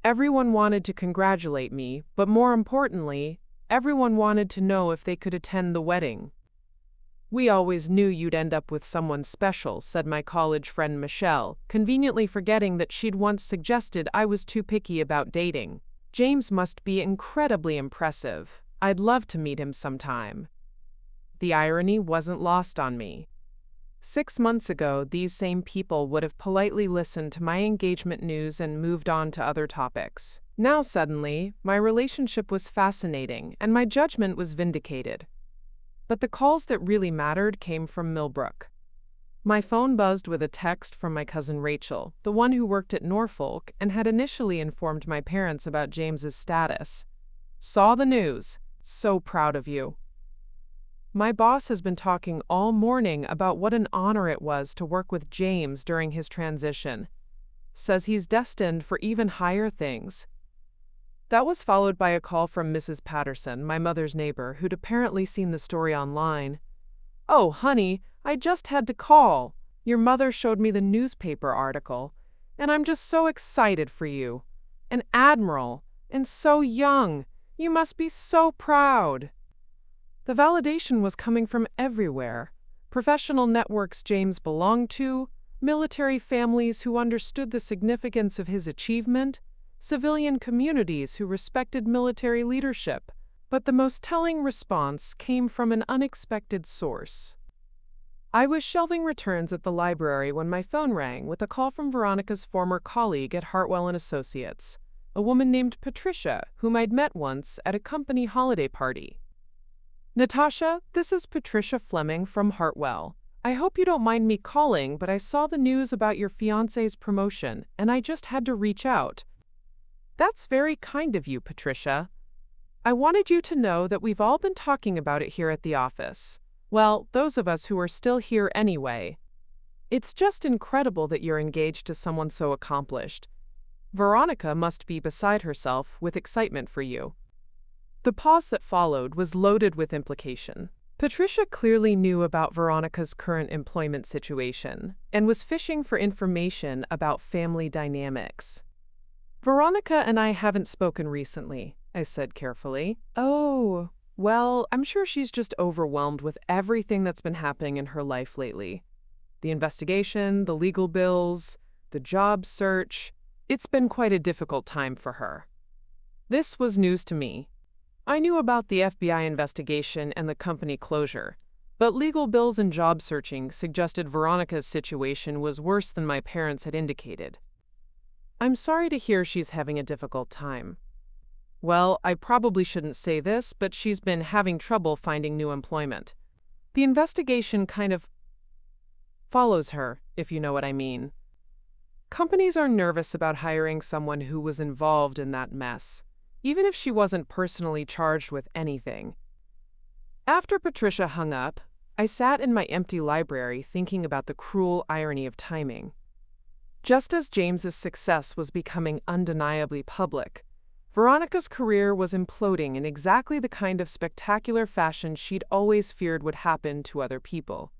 Everyone wanted to congratulate me, but more importantly, everyone wanted to know if they could attend the wedding. "We always knew you'd end up with someone special," said my college friend Michelle, conveniently forgetting that she'd once suggested I was too picky about dating. "James must be incredibly impressive. I'd love to meet him sometime." The irony wasn't lost on me. 6 months ago, these same people would have politely listened to my engagement news and moved on to other topics. Now suddenly, my relationship was fascinating and my judgment was vindicated. But the calls that really mattered came from Millbrook. My phone buzzed with a text from my cousin Rachel, the one who worked at Norfolk and had initially informed my parents about James's status. "Saw the news. So proud of you. My boss has been talking all morning about what an honor it was to work with James during his transition. Says he's destined for even higher things." That was followed by a call from Mrs. Patterson, my mother's neighbor, who'd apparently seen the story online. "Oh, honey, I just had to call. Your mother showed me the newspaper article, and I'm just so excited for you. An admiral, and so young. You must be so proud." The validation was coming from everywhere. Professional networks James belonged to, military families who understood the significance of his achievement, civilian communities who respected military leadership. But the most telling response came from an unexpected source. I was shelving returns at the library when my phone rang with a call from Veronica's former colleague at Hartwell and Associates, a woman named Patricia, whom I'd met once at a company holiday party. "Natasha, this is Patricia Fleming from Hartwell. I hope you don't mind me calling, but I saw the news about your fiancé's promotion, and I just had to reach out." "That's very kind of you, Patricia. I wanted you to know that we've all been talking about it here at the office. Well, those of us who are still here anyway. It's just incredible that you're engaged to someone so accomplished. Veronica must be beside herself with excitement for you." The pause that followed was loaded with implication. Patricia clearly knew about Veronica's current employment situation and was fishing for information about family dynamics. "Veronica and I haven't spoken recently," I said carefully. "Oh, well, I'm sure she's just overwhelmed with everything that's been happening in her life lately. The investigation, the legal bills, the job search. It's been quite a difficult time for her." This was news to me. I knew about the FBI investigation and the company closure, but legal bills and job searching suggested Veronica's situation was worse than my parents had indicated. "I'm sorry to hear she's having a difficult time." "Well, I probably shouldn't say this, but she's been having trouble finding new employment. The investigation kind of follows her, if you know what I mean. Companies are nervous about hiring someone who was involved in that mess, even if she wasn't personally charged with anything." After Patricia hung up, I sat in my empty library thinking about the cruel irony of timing. Just as James's success was becoming undeniably public, Veronica's career was imploding in exactly the kind of spectacular fashion she'd always feared would happen to other people.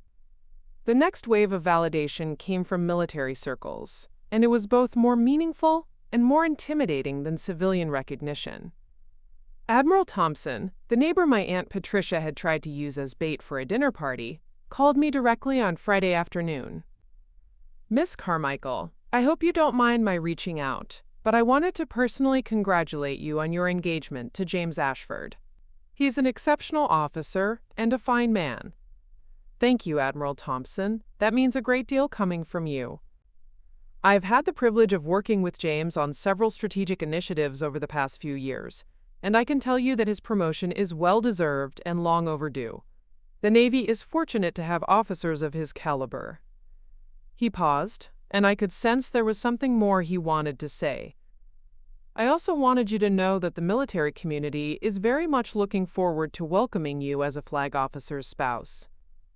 The next wave of validation came from military circles, and it was both more meaningful and more intimidating than civilian recognition. Admiral Thompson, the neighbor my Aunt Patricia had tried to use as bait for a dinner party, called me directly on Friday afternoon. "Miss Carmichael, I hope you don't mind my reaching out, but I wanted to personally congratulate you on your engagement to James Ashford. He's an exceptional officer and a fine man." "Thank you, Admiral Thompson. That means a great deal coming from you. I've had the privilege of working with James on several strategic initiatives over the past few years, and I can tell you that his promotion is well-deserved and long overdue. The Navy is fortunate to have officers of his caliber." He paused, and I could sense there was something more he wanted to say. "I also wanted you to know that the military community is very much looking forward to welcoming you as a flag officer's spouse.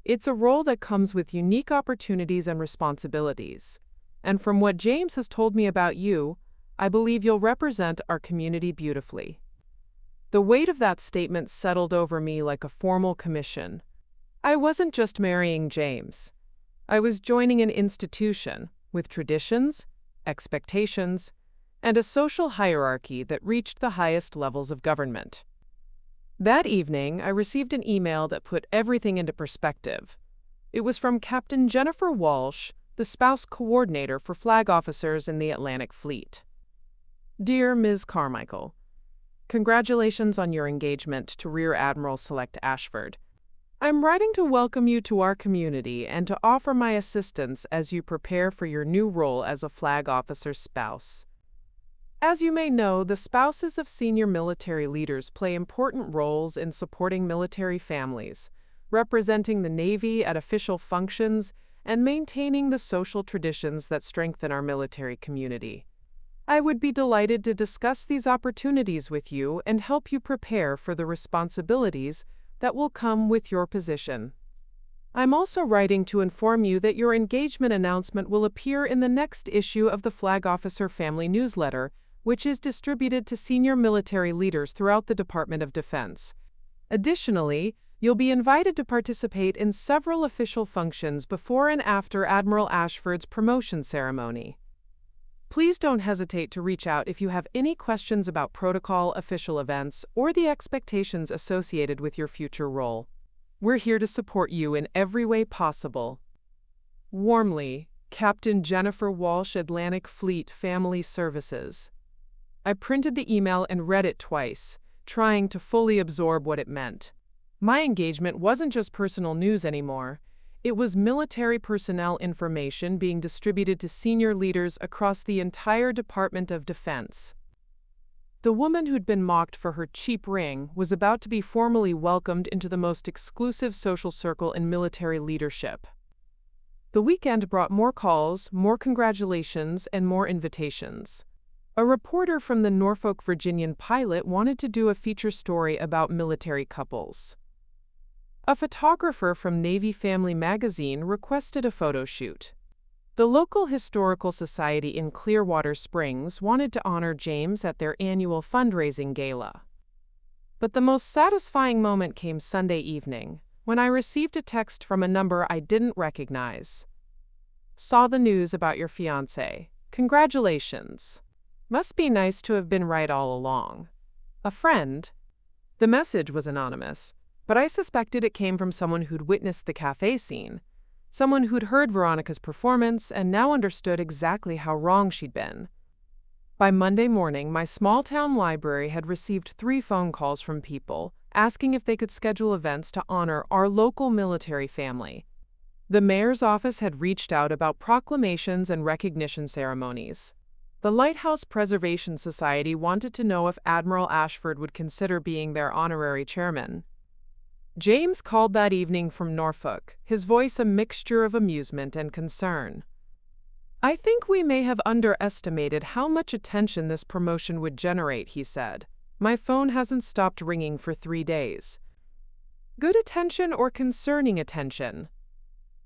It's a role that comes with unique opportunities and responsibilities. And from what James has told me about you, I believe you'll represent our community beautifully." The weight of that statement settled over me like a formal commission. I wasn't just marrying James. I was joining an institution with traditions, expectations, and a social hierarchy that reached the highest levels of government. That evening, I received an email that put everything into perspective. It was from Captain Jennifer Walsh, the spouse coordinator for flag officers in the Atlantic Fleet. "Dear Ms. Carmichael, congratulations on your engagement to Rear Admiral Select Ashford. I'm writing to welcome you to our community and to offer my assistance as you prepare for your new role as a flag officer's spouse. As you may know, the spouses of senior military leaders play important roles in supporting military families, representing the Navy at official functions, and maintaining the social traditions that strengthen our military community. I would be delighted to discuss these opportunities with you and help you prepare for the responsibilities that will come with your position. I'm also writing to inform you that your engagement announcement will appear in the next issue of the Flag Officer Family Newsletter, which is distributed to senior military leaders throughout the Department of Defense. Additionally, you'll be invited to participate in several official functions before and after Admiral Ashford's promotion ceremony. Please don't hesitate to reach out if you have any questions about protocol, official events, or the expectations associated with your future role. We're here to support you in every way possible. Warmly, Captain Jennifer Walsh, Atlantic Fleet Family Services. I printed the email and read it twice, trying to fully absorb what it meant. My engagement wasn't just personal news anymore. It was military personnel information being distributed to senior leaders across the entire Department of Defense. The woman who'd been mocked for her cheap ring was about to be formally welcomed into the most exclusive social circle in military leadership. The weekend brought more calls, more congratulations, and more invitations. A reporter from the Norfolk Virginian Pilot wanted to do a feature story about military couples. A photographer from Navy Family magazine requested a photo shoot. The local historical society in Clearwater Springs wanted to honor James at their annual fundraising gala. But the most satisfying moment came Sunday evening, when I received a text from a number I didn't recognize. Saw the news about your fiancé. Congratulations. Must be nice to have been right all along. A friend. The message was anonymous, but I suspected it came from someone who'd witnessed the cafe scene. Someone who'd heard Veronica's performance and now understood exactly how wrong she'd been. By Monday morning, my small-town library had received 3 phone calls from people asking if they could schedule events to honor our local military family. The mayor's office had reached out about proclamations and recognition ceremonies. The Lighthouse Preservation Society wanted to know if Admiral Ashford would consider being their honorary chairman. James called that evening from Norfolk, his voice a mixture of amusement and concern. I think we may have underestimated how much attention this promotion would generate, he said. My phone hasn't stopped ringing for 3 days. Good attention or concerning attention?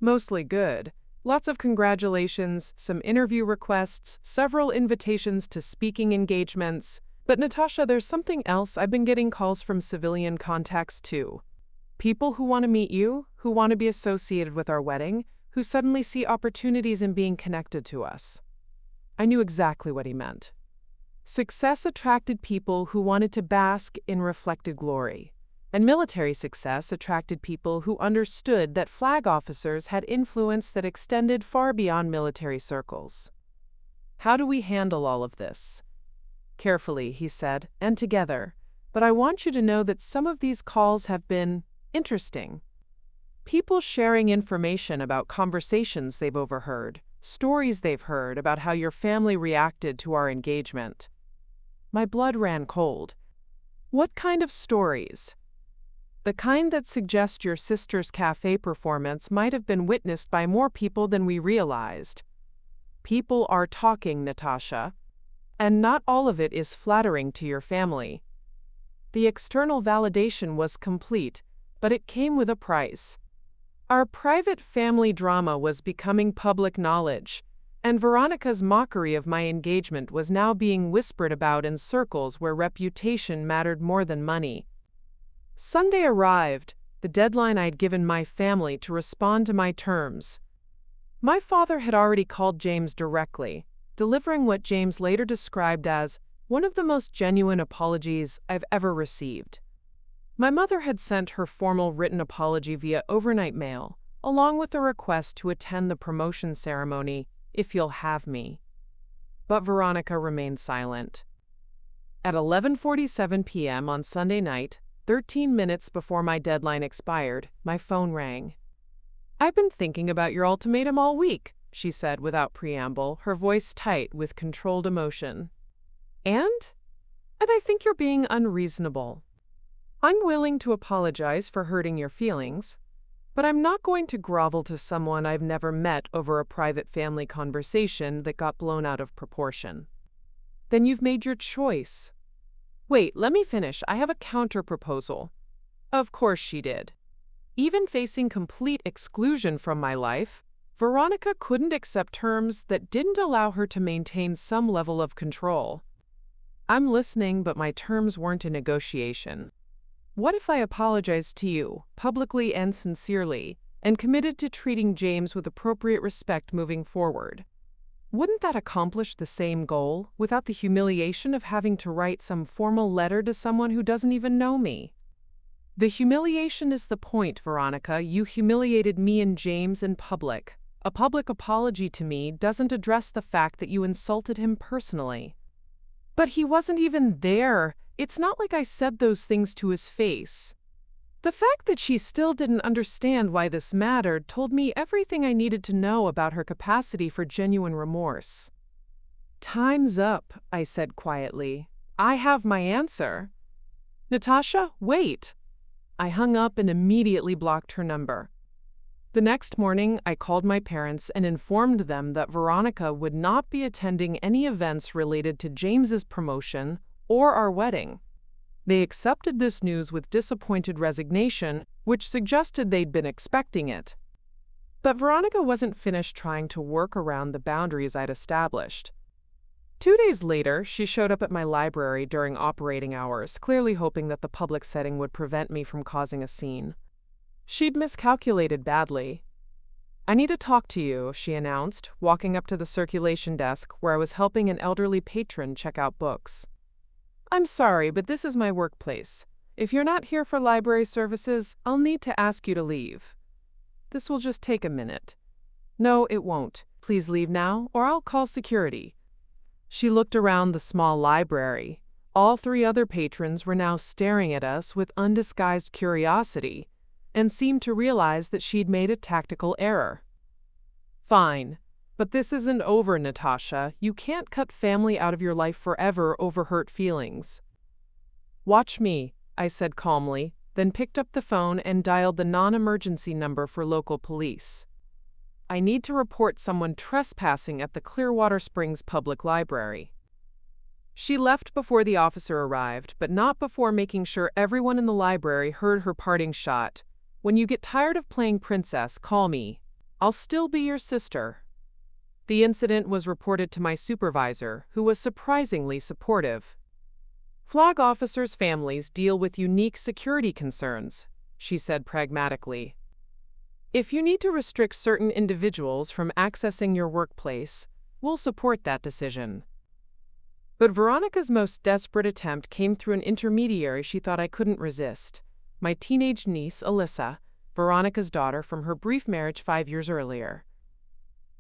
Mostly good. Lots of congratulations, some interview requests, several invitations to speaking engagements. But Natasha, there's something else. I've been getting calls from civilian contacts too. People who want to meet you, who want to be associated with our wedding, who suddenly see opportunities in being connected to us. I knew exactly what he meant. Success attracted people who wanted to bask in reflected glory, and military success attracted people who understood that flag officers had influence that extended far beyond military circles. How do we handle all of this? Carefully, he said, and together. But I want you to know that some of these calls have been interesting. People sharing information about conversations they've overheard, stories they've heard about how your family reacted to our engagement. My blood ran cold. What kind of stories? The kind that suggest your sister's cafe performance might have been witnessed by more people than we realized. People are talking, Natasha. And not all of it is flattering to your family. The external validation was complete, but it came with a price. Our private family drama was becoming public knowledge, and Veronica's mockery of my engagement was now being whispered about in circles where reputation mattered more than money. Sunday arrived, the deadline I'd given my family to respond to my terms. My father had already called James directly, delivering what James later described as one of the most genuine apologies I've ever received. My mother had sent her formal written apology via overnight mail, along with a request to attend the promotion ceremony, if you'll have me. But Veronica remained silent. At 11:47 p.m. on Sunday night, 13 minutes before my deadline expired, my phone rang. I've been thinking about your ultimatum all week, she said without preamble, her voice tight with controlled emotion. And I think you're being unreasonable. I'm willing to apologize for hurting your feelings, but I'm not going to grovel to someone I've never met over a private family conversation that got blown out of proportion. Then you've made your choice. Wait, let me finish. I have a counter-proposal. Of course she did. Even facing complete exclusion from my life, Veronica couldn't accept terms that didn't allow her to maintain some level of control. I'm listening, but my terms weren't a negotiation. What if I apologized to you, publicly and sincerely, and committed to treating James with appropriate respect moving forward? Wouldn't that accomplish the same goal, without the humiliation of having to write some formal letter to someone who doesn't even know me? The humiliation is the point, Veronica. You humiliated me and James in public. A public apology to me doesn't address the fact that you insulted him personally. But he wasn't even there. It's not like I said those things to his face. The fact that she still didn't understand why this mattered told me everything I needed to know about her capacity for genuine remorse. Time's up, I said quietly. I have my answer. Natasha, wait. I hung up and immediately blocked her number. The next morning, I called my parents and informed them that Veronica would not be attending any events related to James's promotion or our wedding. They accepted this news with disappointed resignation, which suggested they'd been expecting it. But Veronica wasn't finished trying to work around the boundaries I'd established. 2 days later, she showed up at my library during operating hours, clearly hoping that the public setting would prevent me from causing a scene. She'd miscalculated badly. I need to talk to you, she announced, walking up to the circulation desk where I was helping an elderly patron check out books. I'm sorry, but this is my workplace. If you're not here for library services, I'll need to ask you to leave. This will just take a minute. No, it won't. Please leave now, or I'll call security. She looked around the small library. All 3 other patrons were now staring at us with undisguised curiosity, and seemed to realize that she'd made a tactical error. Fine. But this isn't over, Natasha. You can't cut family out of your life forever over hurt feelings. Watch me, I said calmly, then picked up the phone and dialed the non-emergency number for local police. I need to report someone trespassing at the Clearwater Springs Public Library. She left before the officer arrived, but not before making sure everyone in the library heard her parting shot. When you get tired of playing princess, call me. I'll still be your sister. The incident was reported to my supervisor, who was surprisingly supportive. Flag officers' families deal with unique security concerns, she said pragmatically. If you need to restrict certain individuals from accessing your workplace, we'll support that decision. But Veronica's most desperate attempt came through an intermediary she thought I couldn't resist. My teenage niece, Alyssa, Veronica's daughter from her brief marriage 5 years earlier.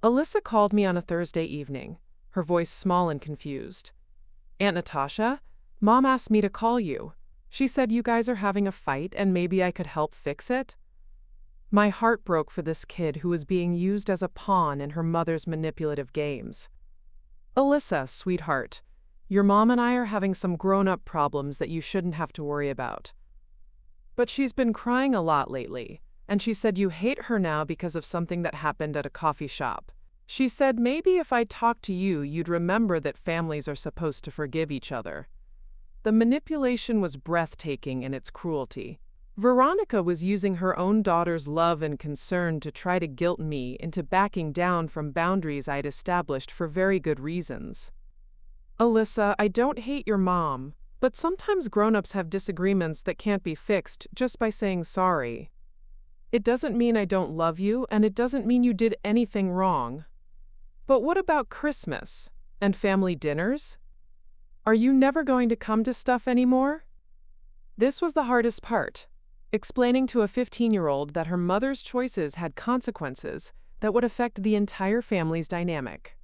Alyssa called me on a Thursday evening, her voice small and confused. Aunt Natasha, Mom asked me to call you. She said you guys are having a fight and maybe I could help fix it. My heart broke for this kid who was being used as a pawn in her mother's manipulative games. Alyssa, sweetheart, your mom and I are having some grown-up problems that you shouldn't have to worry about. But she's been crying a lot lately. And she said you hate her now because of something that happened at a coffee shop. She said maybe if I talked to you, you'd remember that families are supposed to forgive each other. The manipulation was breathtaking in its cruelty. Veronica was using her own daughter's love and concern to try to guilt me into backing down from boundaries I'd established for very good reasons. Alyssa, I don't hate your mom, but sometimes grown-ups have disagreements that can't be fixed just by saying sorry. It doesn't mean I don't love you, and it doesn't mean you did anything wrong. But what about Christmas? And family dinners? Are you never going to come to stuff anymore? This was the hardest part, explaining to a 15-year-old that her mother's choices had consequences that would affect the entire family's dynamic.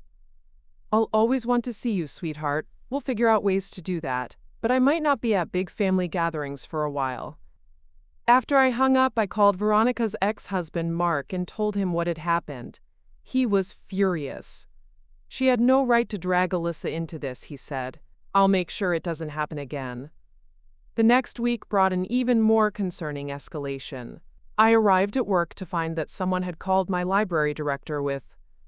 I'll always want to see you, sweetheart. We'll figure out ways to do that, but I might not be at big family gatherings for a while. After I hung up, I called Veronica's ex-husband, Mark, and told him what had happened. He was furious. She had no right to drag Alyssa into this, he said. I'll make sure it doesn't happen again. The next week brought an even more concerning escalation. I arrived at work to find that someone had called my library director with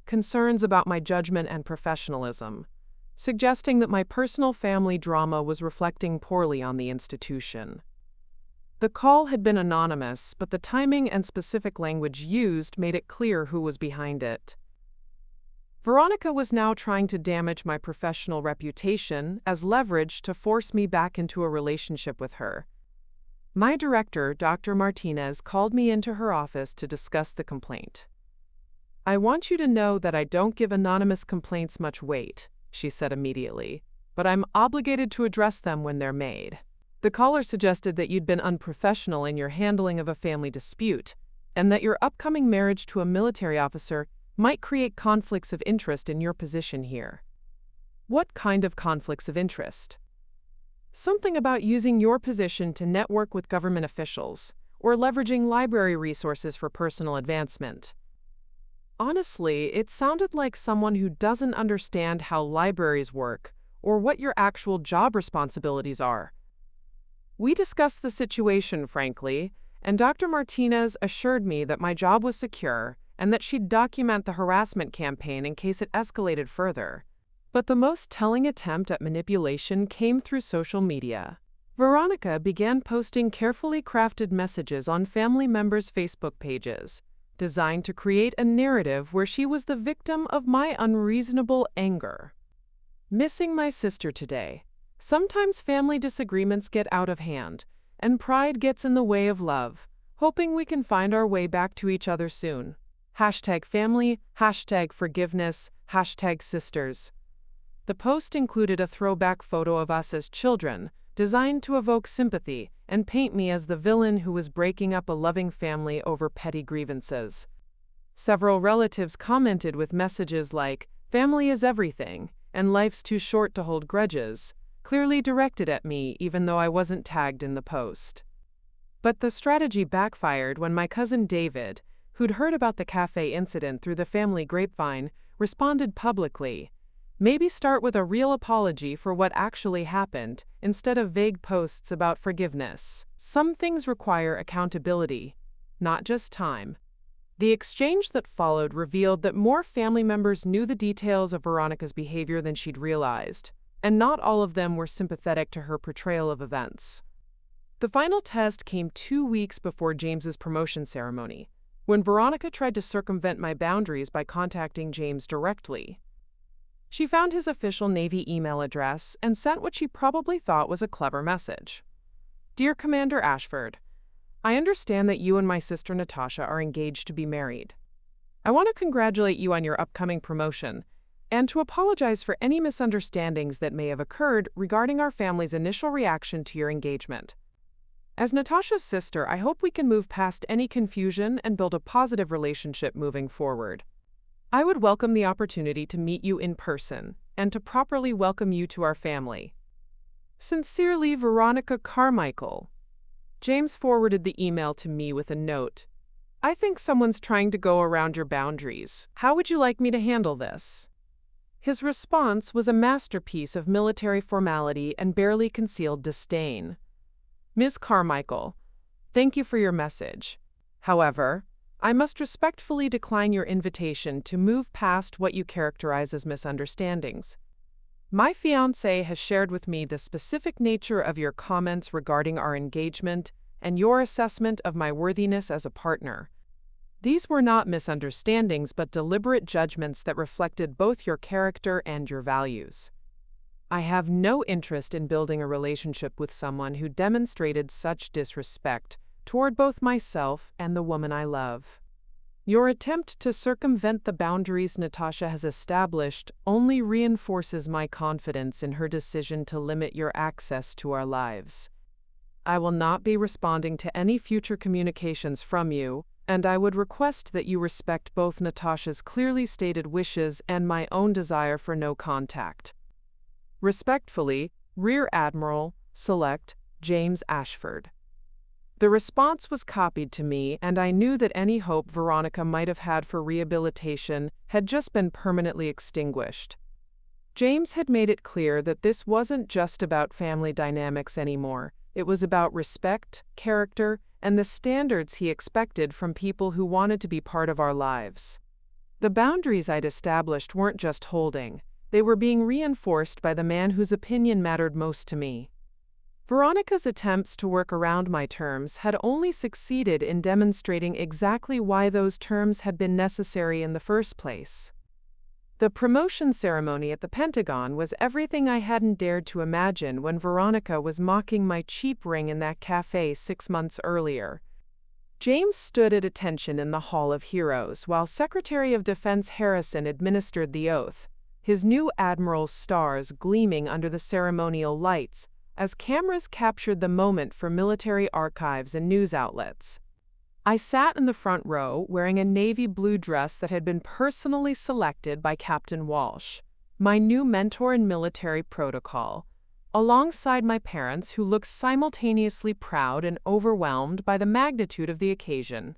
concerns about my judgment and professionalism, suggesting that my personal family drama was reflecting poorly on the institution. The call had been anonymous, but the timing and specific language used made it clear who was behind it. Veronica was now trying to damage my professional reputation as leverage to force me back into a relationship with her. My director, Dr. Martinez, called me into her office to discuss the complaint. "I want you to know that I don't give anonymous complaints much weight," she said immediately, "but I'm obligated to address them when they're made. The caller suggested that you'd been unprofessional in your handling of a family dispute, and that your upcoming marriage to a military officer might create conflicts of interest in your position here." "What kind of conflicts of interest?" "Something about using your position to network with government officials, or leveraging library resources for personal advancement." Honestly, it sounded like someone who doesn't understand how libraries work or what your actual job responsibilities are. We discussed the situation frankly, and Dr. Martinez assured me that my job was secure and that she'd document the harassment campaign in case it escalated further. But the most telling attempt at manipulation came through social media. Veronica began posting carefully crafted messages on family members' Facebook pages, designed to create a narrative where she was the victim of my unreasonable anger. "Missing my sister today. Sometimes family disagreements get out of hand, and pride gets in the way of love. Hoping we can find our way back to each other soon. #family, #forgiveness, #sisters. The post included a throwback photo of us as children, designed to evoke sympathy and paint me as the villain who was breaking up a loving family over petty grievances. Several relatives commented with messages like, "Family is everything," and "Life's too short to hold grudges," clearly directed at me even though I wasn't tagged in the post. But the strategy backfired when my cousin David, who'd heard about the cafe incident through the family grapevine, responded publicly. "Maybe start with a real apology for what actually happened, instead of vague posts about forgiveness. Some things require accountability, not just time." The exchange that followed revealed that more family members knew the details of Veronica's behavior than she'd realized, and not all of them were sympathetic to her portrayal of events. The final test came 2 weeks before James's promotion ceremony, when Veronica tried to circumvent my boundaries by contacting James directly. She found his official Navy email address and sent what she probably thought was a clever message. "Dear Commander Ashford, I understand that you and my sister Natasha are engaged to be married. I want to congratulate you on your upcoming promotion, and to apologize for any misunderstandings that may have occurred regarding our family's initial reaction to your engagement. As Natasha's sister, I hope we can move past any confusion and build a positive relationship moving forward. I would welcome the opportunity to meet you in person and to properly welcome you to our family. Sincerely, Veronica Carmichael." James forwarded the email to me with a note. "I think someone's trying to go around your boundaries. How would you like me to handle this?" His response was a masterpiece of military formality and barely concealed disdain. "Ms. Carmichael, thank you for your message. However, I must respectfully decline your invitation to move past what you characterize as misunderstandings. My fiancé has shared with me the specific nature of your comments regarding our engagement and your assessment of my worthiness as a partner. These were not misunderstandings but deliberate judgments that reflected both your character and your values. I have no interest in building a relationship with someone who demonstrated such disrespect toward both myself and the woman I love. Your attempt to circumvent the boundaries Natasha has established only reinforces my confidence in her decision to limit your access to our lives. I will not be responding to any future communications from you, and I would request that you respect both Natasha's clearly stated wishes and my own desire for no contact. Respectfully, Rear Admiral, Select, James Ashford." The response was copied to me, and I knew that any hope Veronica might have had for rehabilitation had just been permanently extinguished. James had made it clear that this wasn't just about family dynamics anymore. It was about respect, character, and the standards he expected from people who wanted to be part of our lives. The boundaries I'd established weren't just holding. They were being reinforced by the man whose opinion mattered most to me. Veronica's attempts to work around my terms had only succeeded in demonstrating exactly why those terms had been necessary in the first place. The promotion ceremony at the Pentagon was everything I hadn't dared to imagine when Veronica was mocking my cheap ring in that cafe 6 months earlier. James stood at attention in the Hall of Heroes while Secretary of Defense Harrison administered the oath, his new admiral's stars gleaming under the ceremonial lights as cameras captured the moment for military archives and news outlets. I sat in the front row wearing a navy blue dress that had been personally selected by Captain Walsh, my new mentor in military protocol, alongside my parents who looked simultaneously proud and overwhelmed by the magnitude of the occasion.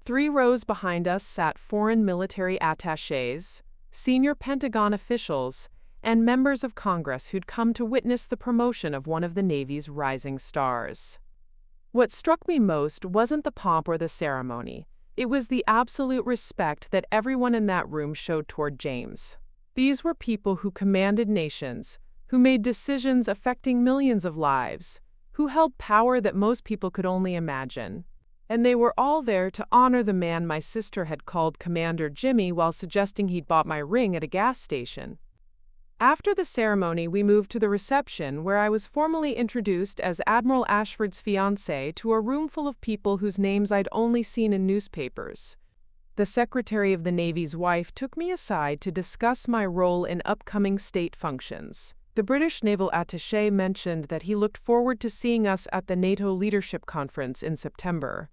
3 rows behind us sat foreign military attachés, senior Pentagon officials, and members of Congress who'd come to witness the promotion of one of the Navy's rising stars. What struck me most wasn't the pomp or the ceremony. It was the absolute respect that everyone in that room showed toward James. These were people who commanded nations, who made decisions affecting millions of lives, who held power that most people could only imagine. And they were all there to honor the man my sister had called Commander Jimmy while suggesting he'd bought my ring at a gas station. After the ceremony, we moved to the reception where I was formally introduced as Admiral Ashford's fiancée to a room full of people whose names I'd only seen in newspapers. The Secretary of the Navy's wife took me aside to discuss my role in upcoming state functions. The British naval attaché mentioned that he looked forward to seeing us at the NATO Leadership Conference in September.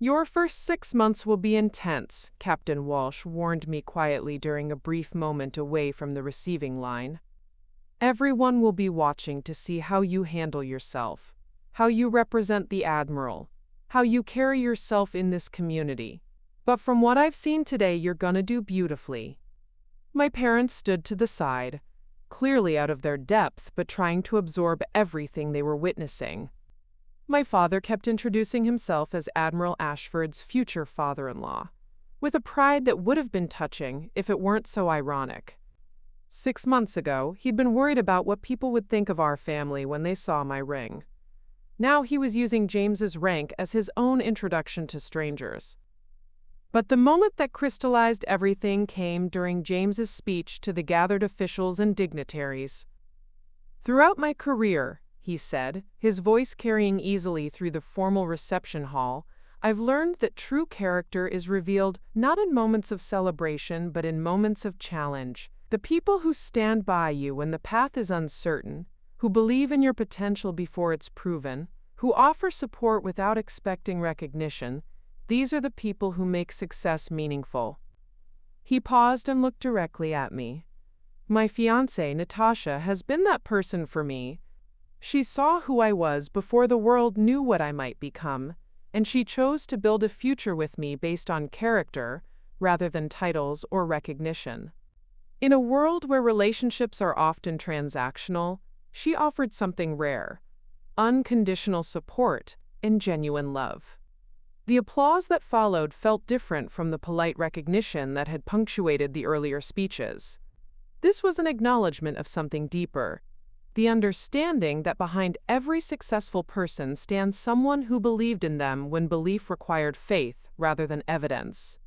"Your first 6 months will be intense," Captain Walsh warned me quietly during a brief moment away from the receiving line. "Everyone will be watching to see how you handle yourself, how you represent the Admiral, how you carry yourself in this community. But from what I've seen today, you're gonna do beautifully." My parents stood to the side, clearly out of their depth but trying to absorb everything they were witnessing. My father kept introducing himself as Admiral Ashford's future father-in-law, with a pride that would have been touching if it weren't so ironic. 6 months ago, he'd been worried about what people would think of our family when they saw my ring. Now he was using James's rank as his own introduction to strangers. But the moment that crystallized everything came during James's speech to the gathered officials and dignitaries. "Throughout my career," he said, his voice carrying easily through the formal reception hall, "I've learned that true character is revealed not in moments of celebration but in moments of challenge. The people who stand by you when the path is uncertain, who believe in your potential before it's proven, who offer support without expecting recognition, these are the people who make success meaningful." He paused and looked directly at me. "My fiancée, Natasha, has been that person for me. She saw who I was before the world knew what I might become, and she chose to build a future with me based on character rather than titles or recognition. In a world where relationships are often transactional, she offered something rare: unconditional support and genuine love." The applause that followed felt different from the polite recognition that had punctuated the earlier speeches. This was an acknowledgement of something deeper: the understanding that behind every successful person stands someone who believed in them when belief required faith rather than evidence.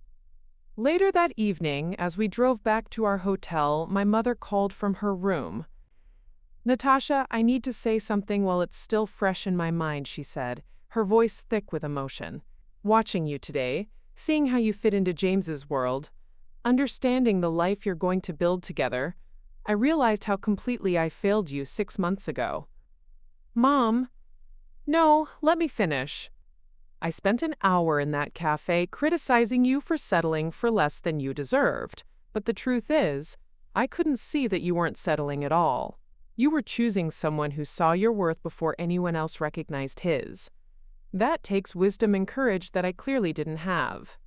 Later that evening, as we drove back to our hotel, my mother called from her room. "Natasha, I need to say something while it's still fresh in my mind," she said, her voice thick with emotion. "Watching you today, seeing how you fit into James's world, understanding the life you're going to build together, I realized how completely I failed you 6 months ago." "Mom." "No, let me finish. I spent an hour in that cafe criticizing you for settling for less than you deserved, but the truth is, I couldn't see that you weren't settling at all. You were choosing someone who saw your worth before anyone else recognized his. That takes wisdom and courage that I clearly didn't have."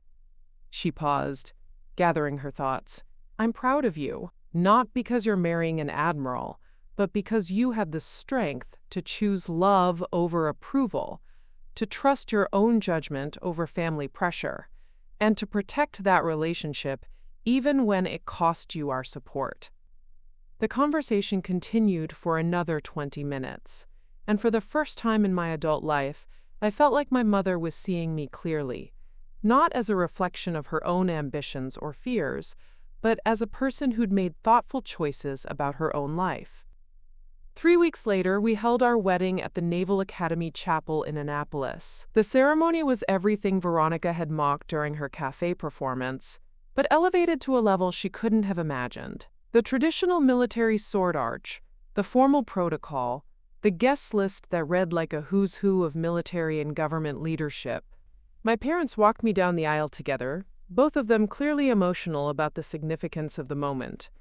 She paused, gathering her thoughts. "I'm proud of you. Not because you're marrying an admiral, but because you had the strength to choose love over approval, to trust your own judgment over family pressure, and to protect that relationship even when it cost you our support." The conversation continued for another 20 minutes, and for the first time in my adult life, I felt like my mother was seeing me clearly, not as a reflection of her own ambitions or fears, but as a person who'd made thoughtful choices about her own life. 3 weeks later, we held our wedding at the Naval Academy Chapel in Annapolis. The ceremony was everything Veronica had mocked during her cafe performance, but elevated to a level she couldn't have imagined. The traditional military sword arch, the formal protocol, the guest list that read like a who's who of military and government leadership. My parents walked me down the aisle together, both of them clearly emotional about the significance of the moment.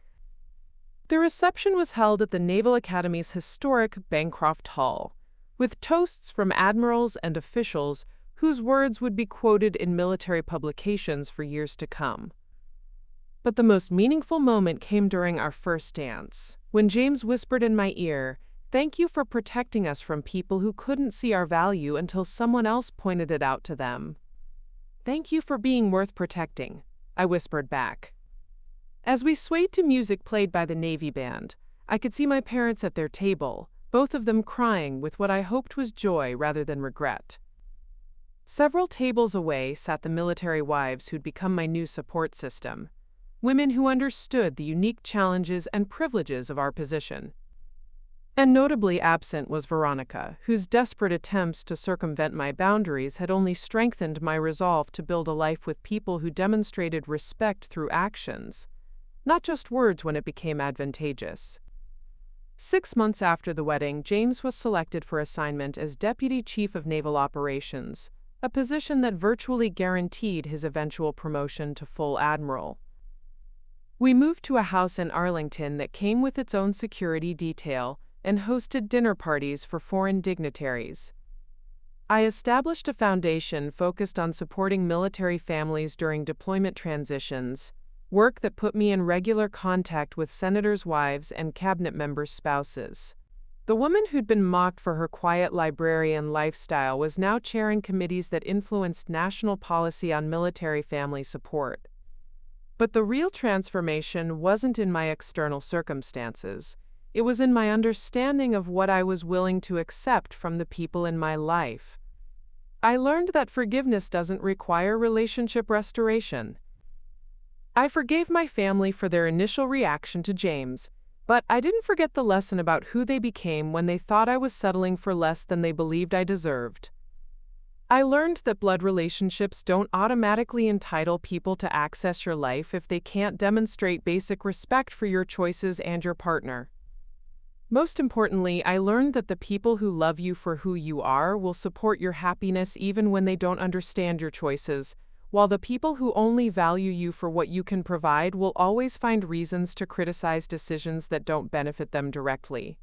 The reception was held at the Naval Academy's historic Bancroft Hall, with toasts from admirals and officials whose words would be quoted in military publications for years to come. But the most meaningful moment came during our first dance, when James whispered in my ear, "Thank you for protecting us from people who couldn't see our value until someone else pointed it out to them." "Thank you for being worth protecting," I whispered back. As we swayed to music played by the Navy Band, I could see my parents at their table, both of them crying with what I hoped was joy rather than regret. Several tables away sat the military wives who'd become my new support system, women who understood the unique challenges and privileges of our position. And notably absent was Veronica, whose desperate attempts to circumvent my boundaries had only strengthened my resolve to build a life with people who demonstrated respect through actions, not just words when it became advantageous. 6 months after the wedding, James was selected for assignment as Deputy Chief of Naval Operations, a position that virtually guaranteed his eventual promotion to full admiral. We moved to a house in Arlington that came with its own security detail and hosted dinner parties for foreign dignitaries. I established a foundation focused on supporting military families during deployment transitions, work that put me in regular contact with senators' wives and cabinet members' spouses. The woman who'd been mocked for her quiet librarian lifestyle was now chairing committees that influenced national policy on military family support. But the real transformation wasn't in my external circumstances. It was in my understanding of what I was willing to accept from the people in my life. I learned that forgiveness doesn't require relationship restoration. I forgave my family for their initial reaction to James, but I didn't forget the lesson about who they became when they thought I was settling for less than they believed I deserved. I learned that blood relationships don't automatically entitle people to access your life if they can't demonstrate basic respect for your choices and your partner. Most importantly, I learned that the people who love you for who you are will support your happiness even when they don't understand your choices, while the people who only value you for what you can provide will always find reasons to criticize decisions that don't benefit them directly.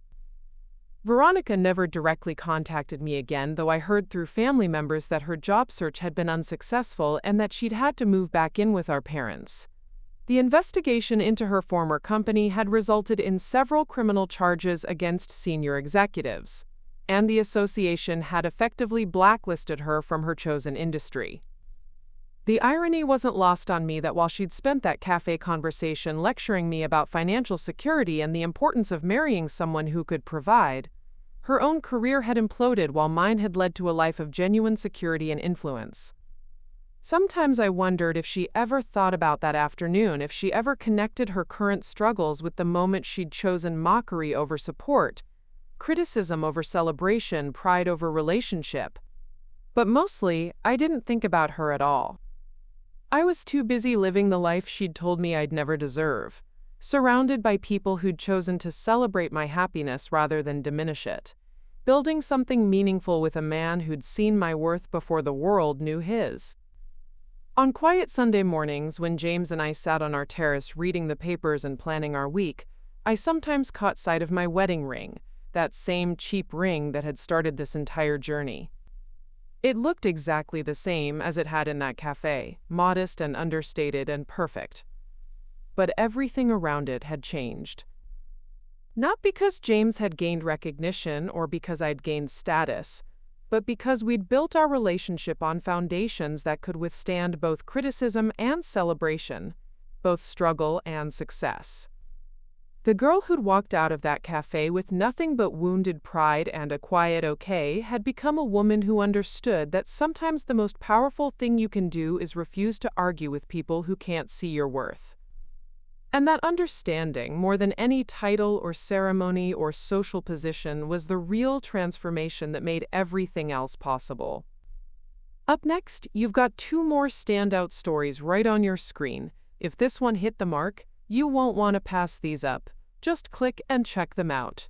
Veronica never directly contacted me again, though I heard through family members that her job search had been unsuccessful and that she'd had to move back in with our parents. The investigation into her former company had resulted in several criminal charges against senior executives, and the association had effectively blacklisted her from her chosen industry. The irony wasn't lost on me that while she'd spent that cafe conversation lecturing me about financial security and the importance of marrying someone who could provide, her own career had imploded while mine had led to a life of genuine security and influence. Sometimes I wondered if she ever thought about that afternoon, if she ever connected her current struggles with the moment she'd chosen mockery over support, criticism over celebration, pride over relationship. But mostly, I didn't think about her at all. I was too busy living the life she'd told me I'd never deserve, surrounded by people who'd chosen to celebrate my happiness rather than diminish it, building something meaningful with a man who'd seen my worth before the world knew his. On quiet Sunday mornings, when James and I sat on our terrace reading the papers and planning our week, I sometimes caught sight of my wedding ring, that same cheap ring that had started this entire journey. It looked exactly the same as it had in that cafe, modest and understated and perfect. But everything around it had changed. Not because James had gained recognition or because I'd gained status, but because we'd built our relationship on foundations that could withstand both criticism and celebration, both struggle and success. The girl who'd walked out of that cafe with nothing but wounded pride and a quiet okay had become a woman who understood that sometimes the most powerful thing you can do is refuse to argue with people who can't see your worth. And that understanding, more than any title or ceremony or social position, was the real transformation that made everything else possible. Up next, you've got two more standout stories right on your screen. If this one hit the mark, you won't want to pass these up. Just click and check them out.